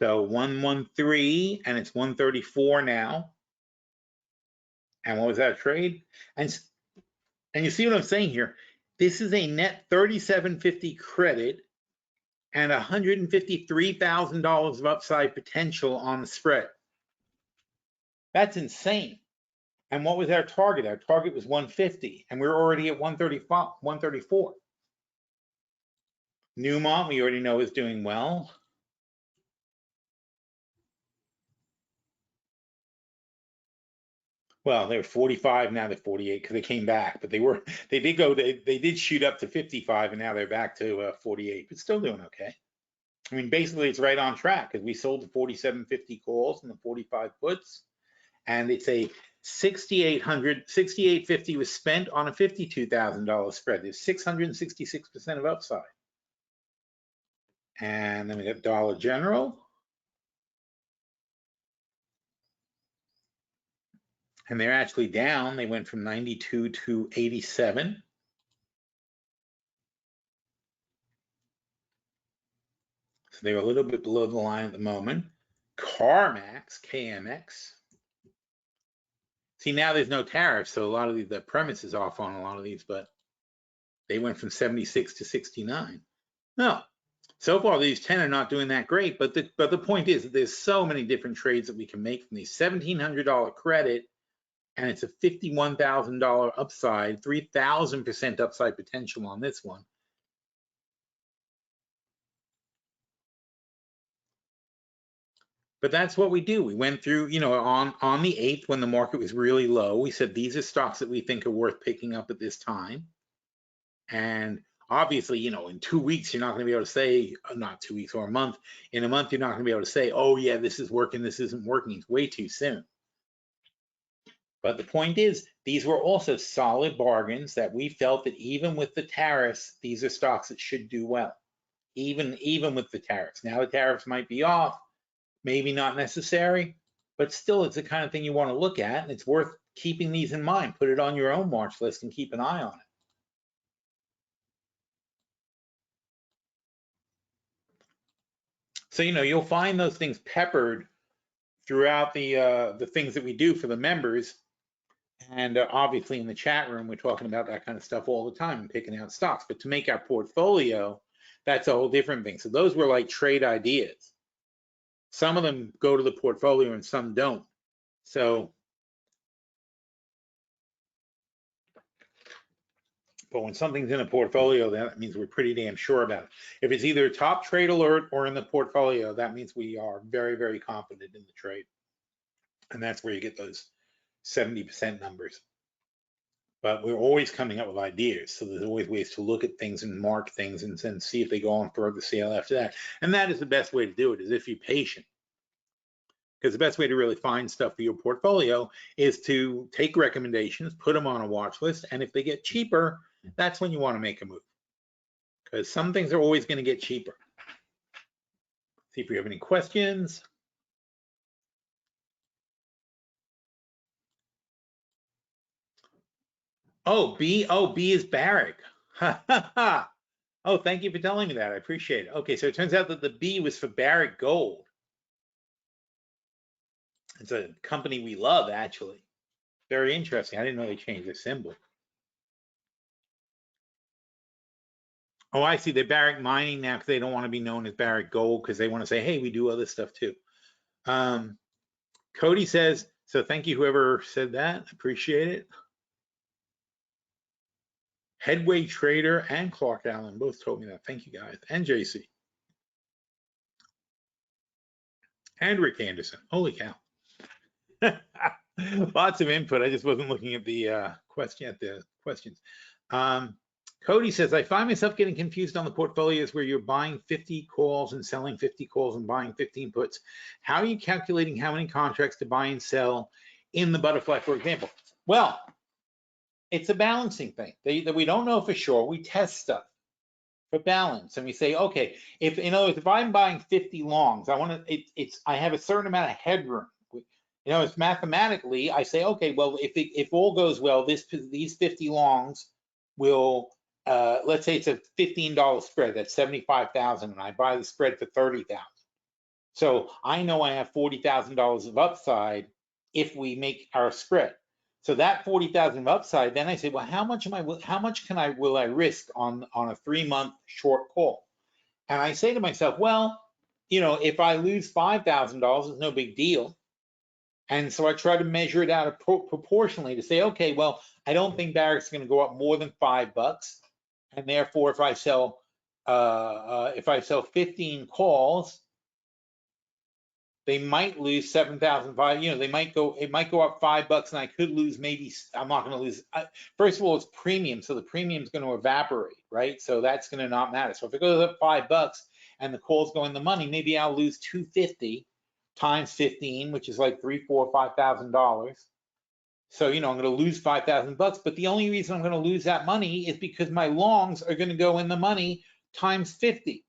So 113, and it's 134 now. And what was that trade? And you see what I'm saying here? This is a net 37.50 credit and $153,000 of upside potential on the spread. That's insane. And what was our target? Our target was 150, and we're already at 135, 134. Newmont, we already know, is doing well. Well, they were 45, now they're 48 because they came back, but they did shoot up to 55, and now they're back to 48, but still doing okay. I mean, basically it's right on track because we sold the 47.50 calls and the 45 puts, and it's a 68.50 was spent on a $52,000 spread. There's 666% of upside. And then we got Dollar General. And they're actually down. They went from 92 to 87. So they're a little bit below the line at the moment. CarMax, KMX. See, now there's no tariffs, so a lot of the premise is off on a lot of these, but they went from 76 to 69. No, so far these 10 are not doing that great, but the point is that there's so many different trades that we can make from these. $1,700 credit, and it's a $51,000 upside, 3,000% upside potential on this one. But that's what we do. We went through, you know, on the 8th when the market was really low, we said these are stocks that we think are worth picking up at this time. And obviously, you know, in 2 weeks, you're not going to be able to say, not 2 weeks or a month. In a month, you're not going to be able to say, oh yeah, this is working, this isn't working. It's way too soon. But the point is, these were also solid bargains that we felt that even with the tariffs, these are stocks that should do well, even with the tariffs. Now the tariffs might be off, maybe not necessary, but still it's the kind of thing you want to look at, and it's worth keeping these in mind. Put it on your own watch list and keep an eye on it. So, you know, you'll find those things peppered throughout the things that we do for the members. And obviously in the chat room, we're talking about that kind of stuff all the time and picking out stocks. But to make our portfolio, that's a whole different thing. So those were like trade ideas. Some of them go to the portfolio and some don't. So, but when something's in a portfolio, that means we're pretty damn sure about it. If it's either top trade alert or in the portfolio, that means we are very, very confident in the trade. And that's where you get those 70% numbers. But we're always coming up with ideas. So there's always ways to look at things and mark things and then see if they go on further sale after that. And that is the best way to do it, is if you're patient. Because the best way to really find stuff for your portfolio is to take recommendations, put them on a watch list, and if they get cheaper, that's when you want to make a move. Because some things are always going to get cheaper. See if we have any questions. Oh, B is Barrick. Oh, thank you for telling me that. I appreciate it. Okay, so it turns out that the B was for Barrick Gold. It's a company we love, actually. Very interesting. I didn't know they changed their symbol. Oh, I see. They're Barrick Mining now because they don't want to be known as Barrick Gold because they want to say, hey, we do other stuff too. Cody says, so thank you, whoever said that. Appreciate it. Headway Trader and Clark Allen both told me that. Thank you, guys. And JC. And Rick Anderson. Holy cow. Lots of input. I just wasn't looking at the questions. Cody says, I find myself getting confused on the portfolios where you're buying 50 calls and selling 50 calls and buying 15 puts. How are you calculating how many contracts to buy and sell in the butterfly, for example? Well, it's a balancing thing that we don't know for sure. We test stuff for balance, and we say, okay, if in other words, if I'm buying 50 longs, I have a certain amount of headroom. You know, it's mathematically, I say, okay, well, if all goes well, these 50 longs will, let's say it's a $15 spread, that's 75,000, and I buy the spread for 30,000. So I know I have $40,000 of upside if we make our spread. So that 40,000 of upside, then I say, well, how much will I risk on a 3-month short call? And I say to myself, well, you know, if I lose $5,000, it's no big deal. And so I try to measure it out proportionally to say, okay, well, I don't think Barrick's going to go up more than $5, and therefore, if I sell 15 calls, they might lose 7,500. You know, it might go up $5, and I could lose maybe. I'm not going to lose. First of all, it's premium, so the premium is going to evaporate, right? So that's going to not matter. So if it goes up $5 and the calls go in the money, maybe I'll lose $250 times 15, which is like $3,000, $4,000, $5,000. So, you know, I'm going to lose $5,000, but the only reason I'm going to lose that money is because my longs are going to go in the money times 50.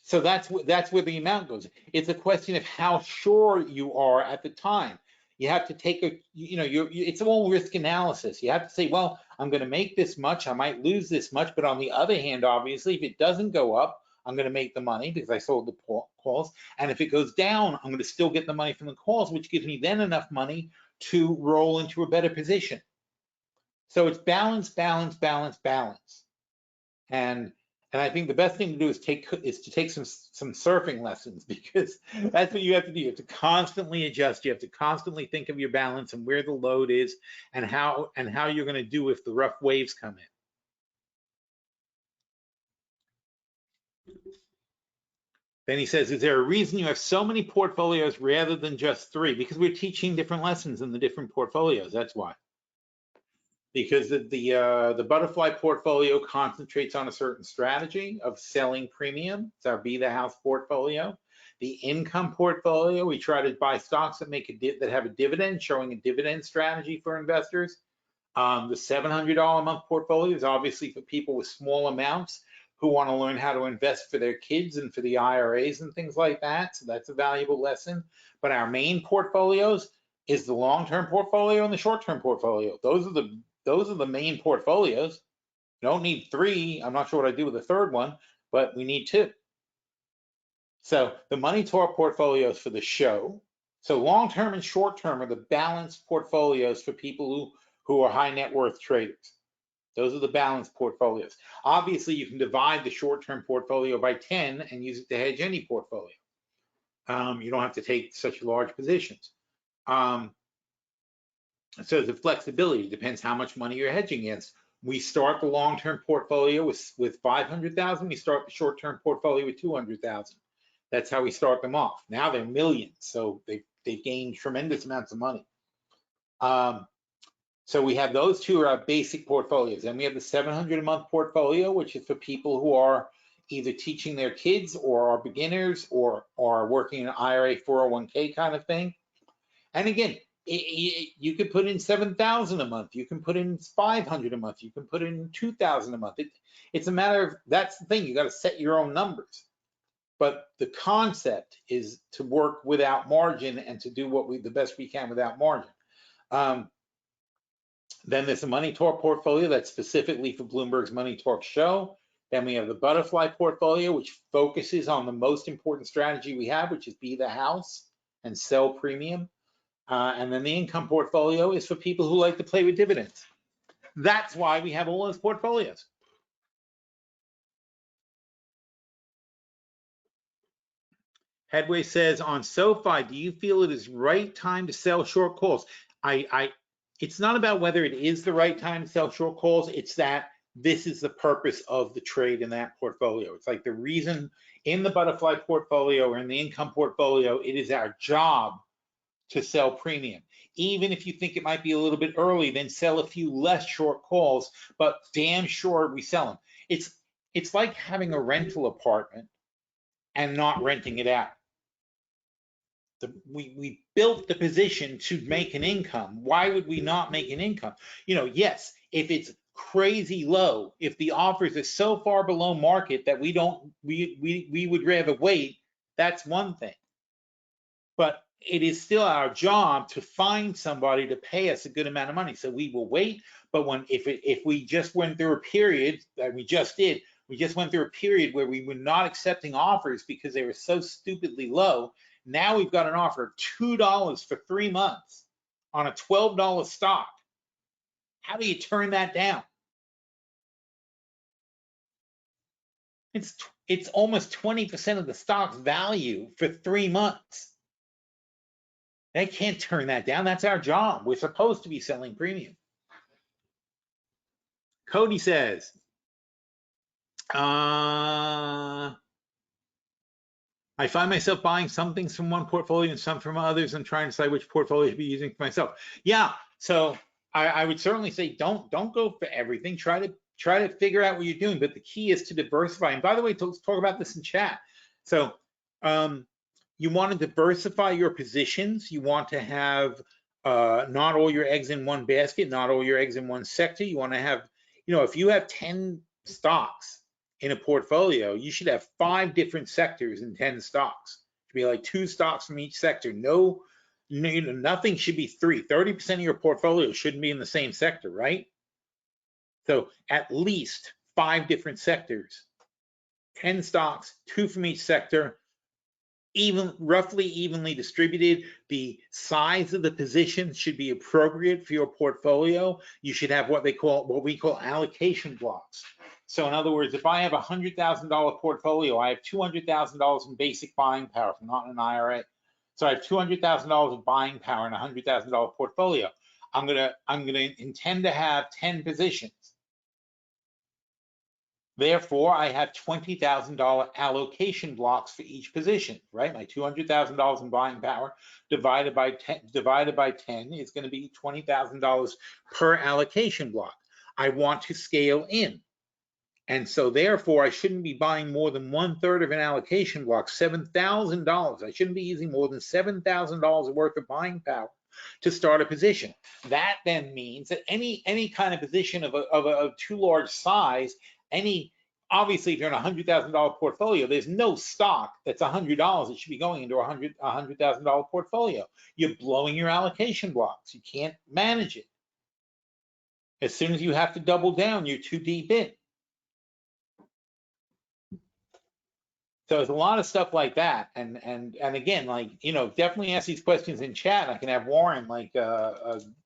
So that's where the amount goes. It's a question of how sure you are at the time. You have to take it's all risk analysis. You have to say, well, I'm going to make this much. I might lose this much, but on the other hand, obviously, if it doesn't go up, I'm going to make the money because I sold the calls. And if it goes down, I'm going to still get the money from the calls, which gives me then enough money to roll into a better position. So it's balance, balance, balance, balance. And I think the best thing to do is to take some surfing lessons, because that's what you have to do. You have to constantly adjust. You have to constantly think of your balance and where the load is and how you're going to do if the rough waves come in. Then he says, is there a reason you have so many portfolios rather than just 3? Because we're teaching different lessons in the different portfolios. That's why. Because the butterfly portfolio concentrates on a certain strategy of selling premium. It's our Be the House portfolio. The income portfolio, we try to buy stocks that have a dividend, showing a dividend strategy for investors. The $700 a month portfolio is obviously for people with small amounts who want to learn how to invest for their kids and for the IRAs and things like that. So that's a valuable lesson. But our main portfolios is the long-term portfolio and the short-term portfolio. Those are the main portfolios. You don't need 3. I'm not sure what I do with the third one, but we need 2. So the money to our portfolios for the show, So long-term and short-term are the balanced portfolios for people who are high net worth traders. Those are the balanced portfolios. Obviously, you can divide the short-term portfolio by 10 and use it to hedge any portfolio. You don't have to take such large positions. So the flexibility depends how much money you're hedging against. We start the long-term portfolio with 500,000. We start the short-term portfolio with 200,000. That's how we start them off. Now they're millions, so they've gained tremendous amounts of money. So we have those two are our basic portfolios. Then we have the 700 a month portfolio, which is for people who are either teaching their kids or are beginners or are working an IRA 401k kind of thing. And again, you could put in 7,000 a month. You can put in 500 a month. You can put in 2,000 a month. It's a matter of, that's the thing, you got to set your own numbers. But the concept is to work without margin and to do the best we can without margin. Then there's a Money Talk portfolio that's specifically for Bloomberg's Money Talk show. Then we have the Butterfly portfolio, which focuses on the most important strategy we have, which is be the house and sell premium. And then the income portfolio is for people who like to play with dividends. That's why we have all those portfolios. Headway says, on SoFi, do you feel it is right time to sell short calls? It's not about whether it is the right time to sell short calls. It's that this is the purpose of the trade in that portfolio. It's like the reason in the Butterfly portfolio or in the income portfolio, it is our job to sell premium. Even if you think it might be a little bit early, then sell a few less short calls, but damn sure we sell them. It's like having a rental apartment and not renting it out. We built the position to make an income. Why would we not make an income? Yes, if it's crazy low, if the offers are so far below market that we would rather wait, that's one thing. But it is still our job to find somebody to pay us a good amount of money. So we will wait. But if we just went through a period that we just went through a period where we were not accepting offers because they were so stupidly low. Now we've got an offer of $2 for 3 months on a $12 stock. How do you turn that down? It's almost 20% of the stock's value for 3 months. They can't turn that down. That's our job. We're supposed to be selling premium. Cody says, I find myself buying some things from one portfolio and some from others and trying to decide which portfolio to be using for myself. Yeah, so I would certainly say don't go for everything. Try to figure out what you're doing, but the key is to diversify. And by the way, let's talk about this in chat. So you want to diversify your positions. You want to have not all your eggs in one basket, not all your eggs in one sector. You want to have, if you have 10 stocks in a portfolio, you should have 5 different sectors in 10 stocks. It should be like 2 stocks from each sector. Nothing should be 3. 30% of your portfolio shouldn't be in the same sector, right? So at least 5 different sectors, 10 stocks, 2 from each sector, roughly evenly distributed. The size of the position should be appropriate for your portfolio. You should have what we call allocation blocks. So in other words, if I have a $100,000 portfolio, I have $200,000 in basic buying power, not an IRA. So I have $200,000 of buying power in a $100,000 portfolio. I'm gonna intend to have 10 positions. Therefore, I have $20,000 allocation blocks for each position, right? My $200,000 in buying power divided by 10 is going to be $20,000 per allocation block. I want to scale in. And so therefore, I shouldn't be buying more than 1/3 of an allocation block, $7,000. I shouldn't be using more than $7,000 worth of buying power to start a position. That then means that any kind of position of a too large size, obviously if you're in a $100,000 portfolio, there's no stock that's $100 that should be going into a $100,000 portfolio. You're blowing your allocation blocks. You can't manage it. As soon as you have to double down, you're too deep in. So there's a lot of stuff like that, and again, like, you know, definitely ask these questions in chat. I can have Warren like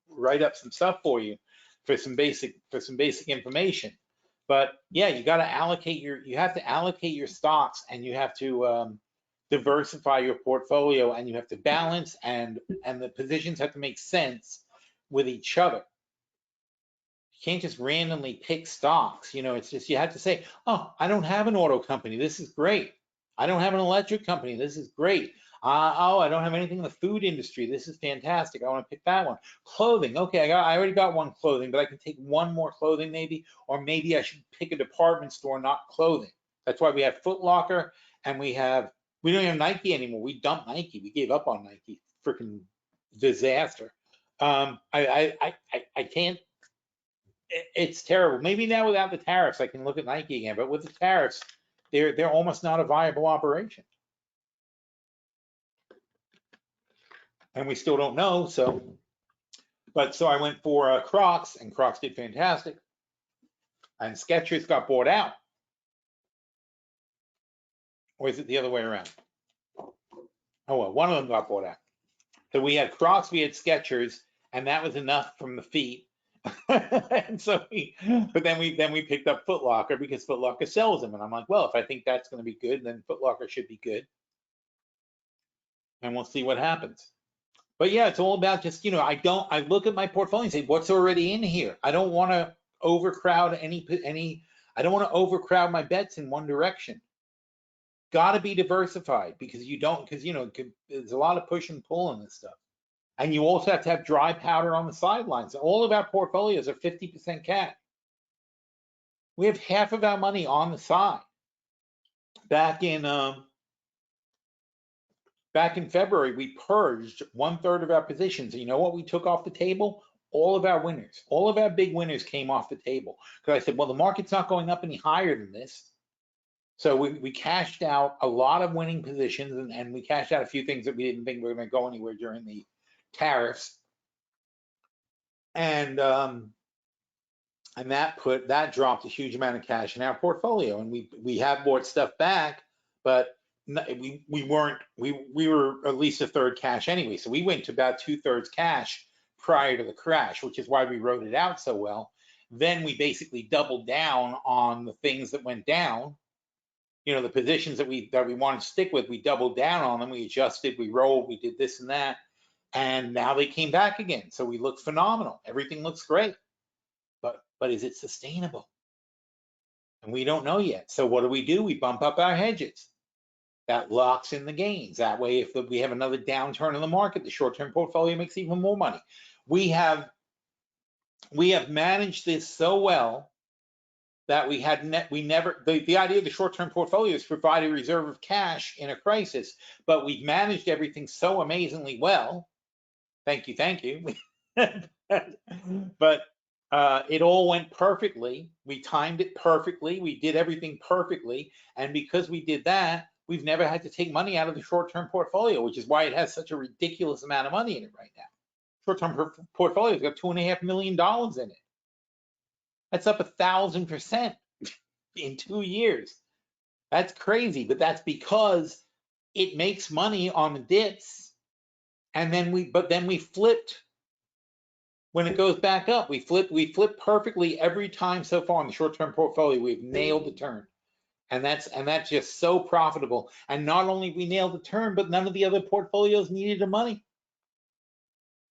write up some stuff for you for some basic information. But yeah, you got to allocate you have to allocate your stocks, and you have to diversify your portfolio, and you have to balance, and the positions have to make sense with each other. You can't just randomly pick stocks. You know, it's just, you have to say, oh, I don't have an auto company. This is great. I don't have an electric company. This is great. Oh, I don't have anything in the food industry. This is fantastic. I want to pick that one. Clothing. Okay, I already got one clothing, but I can take one more clothing maybe, or maybe I should pick a department store, not clothing. That's why we have Foot Locker, and we don't have Nike anymore. We dumped Nike. We gave up on Nike. Freaking disaster. I can't. It's terrible. Maybe now without the tariffs, I can look at Nike again, but with the tariffs, they're almost not a viable operation. And we still don't know. So I went for Crocs, and Crocs did fantastic. And Skechers got bought out. Or is it the other way around? Oh, well, one of them got bought out. So we had Crocs, we had Skechers, and that was enough from the feet. And so but then we picked up Foot Locker because Foot Locker sells them. And I'm like, well, if I think that's going to be good, then Foot Locker should be good. And we'll see what happens. But yeah, it's all about just, you know, I look at my portfolio and say, what's already in here? I don't want to overcrowd I don't want to overcrowd my bets in one direction. Got to be diversified, because you know, there's a lot of push and pull in this stuff. And you also have to have dry powder on the sidelines. All of our portfolios are 50% cash. We have half of our money on the side. Back in February, we purged 1/3 of our positions. And you know what we took off the table? All of our winners. All of our big winners came off the table. Because I said, well, the market's not going up any higher than this. So we cashed out a lot of winning positions, and we cashed out a few things that we didn't think were going to go anywhere during the tariffs. And that dropped a huge amount of cash in our portfolio. And we have bought stuff back, but we were at least 1/3 cash anyway. So we went to about 2/3 cash prior to the crash, which is why we wrote it out so well. Then we basically doubled down on the things that went down. You know, the positions that we wanted to stick with, we doubled down on them. We adjusted, we rolled, we did this and that. And now they came back again. So we look phenomenal. Everything looks great. But is it sustainable? And we don't know yet. So what do? We bump up our hedges. That locks in the gains. That way, if we have another downturn in the market, the short-term portfolio makes even more money. We have managed this so well that the idea of the short-term portfolio is to provide a reserve of cash in a crisis, but we've managed everything so amazingly well. Thank you. But it all went perfectly. We timed it perfectly. We did everything perfectly. And because we did that, we've never had to take money out of the short-term portfolio, which is why it has such a ridiculous amount of money in it right now. Short-term portfolio's got $2.5 million in it. That's up 1,000% in 2 years. That's crazy, but that's because it makes money on the dips, and then we flipped when it goes back up. We flip perfectly every time so far in the short-term portfolio. We've nailed the turn, and that's just so profitable. And not only we nailed the turn, but none of the other portfolios needed the money.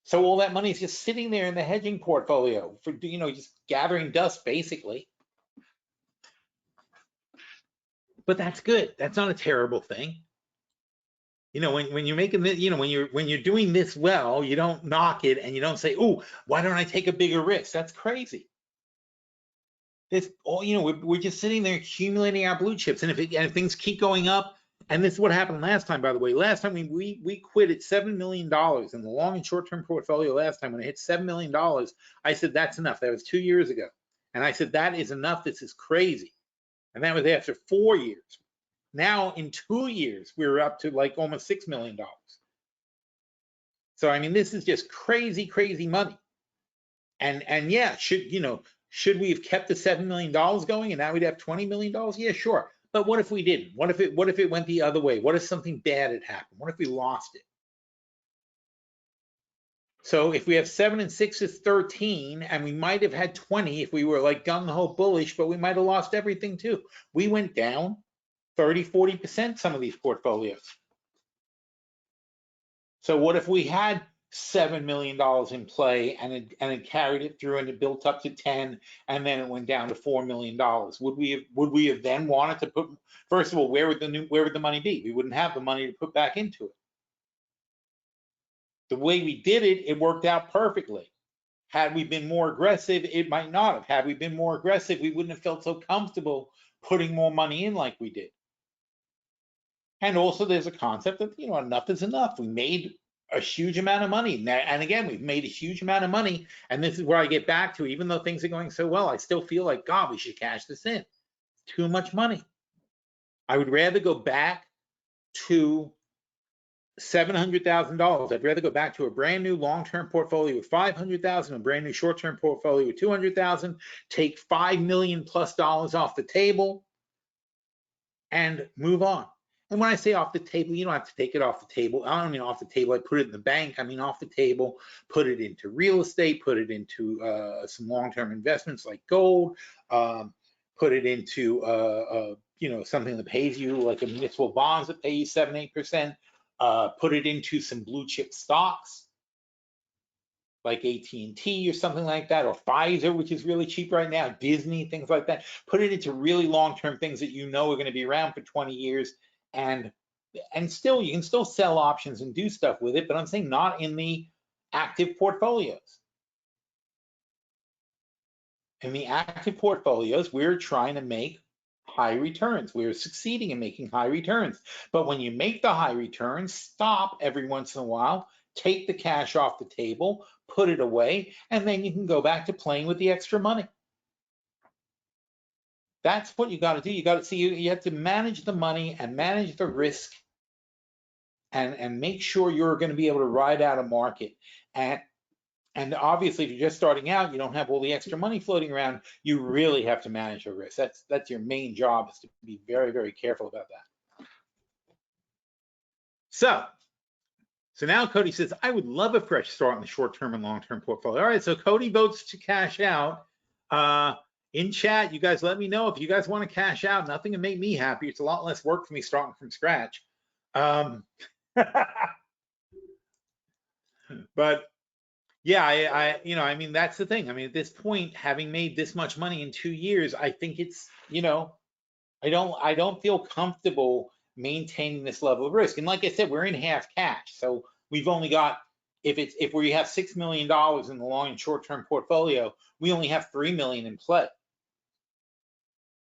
So all that money is just sitting there in the hedging portfolio for, you know, just gathering dust basically. But that's good. That's not a terrible thing. You know, when you're making this, you know, when you're doing this well, you don't knock it and you don't say, oh, why don't I take a bigger risk? That's crazy. It's all, you know, we're just sitting there accumulating our blue chips, and if things keep going up. And this is what happened last time, by the way. Last time we quit at $7 million in the long and short-term portfolio. Last time when it hit $7 million, I said, that's enough. That was 2 years ago. And I said, that is enough. This is crazy. And that was after 4 years. Now in 2 years, we're up to like almost $6 million. So, I mean, this is just crazy, crazy money. And yeah, should we have kept the $7 million going and now we'd have $20 million? Yeah, sure. But what if we didn't? What if it went the other way? What if something bad had happened? What if we lost it? So if we have 7 and 6 is 13, and we might have had 20 if we were like gung-ho bullish, but we might have lost everything too. We went down 30, 40% some of these portfolios. So what if we had $7 million in play and it carried it through and it built up to 10 and then it went down to $4 million? Would we have then wanted to put, first of all, where would the money be? We wouldn't have the money to put back into it. The way we did it, it worked out perfectly. Had we been more aggressive, it might not have. Had we been more aggressive, we wouldn't have felt so comfortable putting more money in like we did. And also there's a concept of, enough is enough. We made a huge amount of money. And again, we've made a huge amount of money. And this is where I get back to, even though things are going so well, I still feel like, God, we should cash this in. Too much money. I would rather go back to $700,000. I'd rather go back to a brand new long-term portfolio with $500,000, a brand new short-term portfolio with $200,000, take $5 million plus off the table and move on. And when I say off the table, you don't have to take it off the table. I don't mean off the table, I put it in the bank. I mean off the table, put it into real estate, put it into some long-term investments like gold, put it into something that pays you like a municipal bonds that pay you 7-8%. Put it into some blue chip stocks like AT&T or something like that, or Pfizer, which is really cheap right now, Disney, things like that. Put it into really long-term things that you know are going to be around for 20 years, and still you can still sell options and do stuff with it, but I'm saying not in the active portfolios. In the active portfolios, we're trying to make high returns. We're succeeding in making high returns. But when you make the high returns, stop every once in a while, take the cash off the table, put it away, and then you can go back to playing with the extra money. That's what you got to do. You got to see, you have to manage the money and manage the risk and make sure you're going to be able to ride out a market. And obviously, if you're just starting out, you don't have all the extra money floating around, you really have to manage your risk. That's your main job, is to be very, very careful about that. So now Cody says, I would love a fresh start in the short-term and long-term portfolio. All right, so Cody votes to cash out. In chat, you guys let me know if you guys want to cash out. Nothing to make me happy. It's a lot less work for me starting from scratch. But yeah, I mean, that's the thing. I mean, at this point, having made this much money in 2 years, I think it's, I don't feel comfortable maintaining this level of risk. And like I said, we're in half cash. So we've only got, if we have $6 million in the long and short-term portfolio, we only have $3 million in play.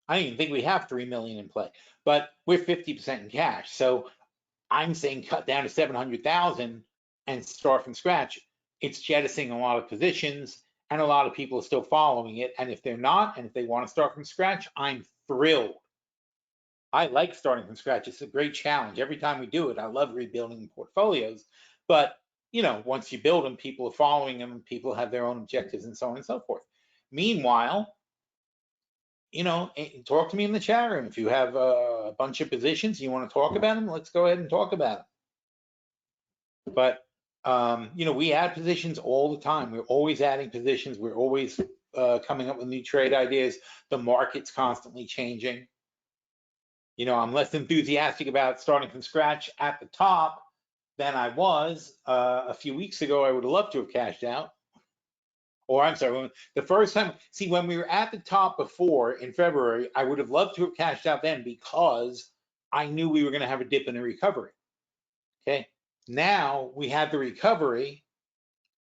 I don't even think we have $3 million in play, but we're 50% in cash. So I'm saying cut down to 700,000 and start from scratch. It's jettisoning a lot of positions, and a lot of people are still following it. And if they're not, and if they want to start from scratch, I'm thrilled. I like starting from scratch. It's a great challenge. Every time we do it, I love rebuilding portfolios. But, once you build them, people are following them, and people have their own objectives and so on and so forth. Meanwhile, talk to me in the chat room. If you have a bunch of positions, you want to talk about them, let's go ahead and talk about them. But we add positions all the time. We're always adding positions. We're always coming up with new trade ideas. The market's constantly changing. I'm less enthusiastic about starting from scratch at the top than I was a few weeks ago. I would have loved to have cashed out. Or I'm sorry, the first time, when we were at the top before in February, I would have loved to have cashed out then because I knew we were going to have a dip in a recovery. Okay. Now we had the recovery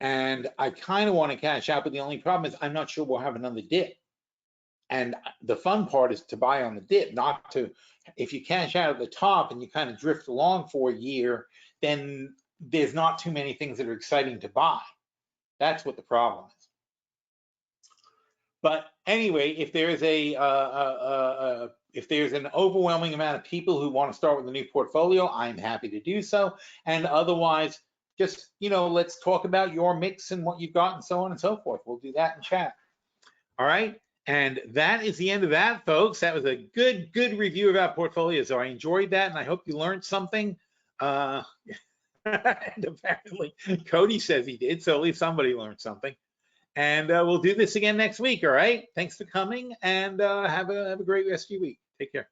and I kind of want to cash out, but the only problem is I'm not sure we'll have another dip. And the fun part is to buy on the dip, not to, if you cash out at the top and you kind of drift along for a year, then there's not too many things that are exciting to buy. That's what the problem is. But anyway, if there's if there's an overwhelming amount of people who want to start with a new portfolio, I'm happy to do so. And otherwise, just, let's talk about your mix and what you've got and so on and so forth. We'll do that in chat. All right. And that is the end of that, folks. That was a good review of our portfolio. So I enjoyed that, and I hope you learned something. And apparently, Cody says he did, so at least somebody learned something. And we'll do this again next week. All right. Thanks for coming, and have a great rest of your week. Take care.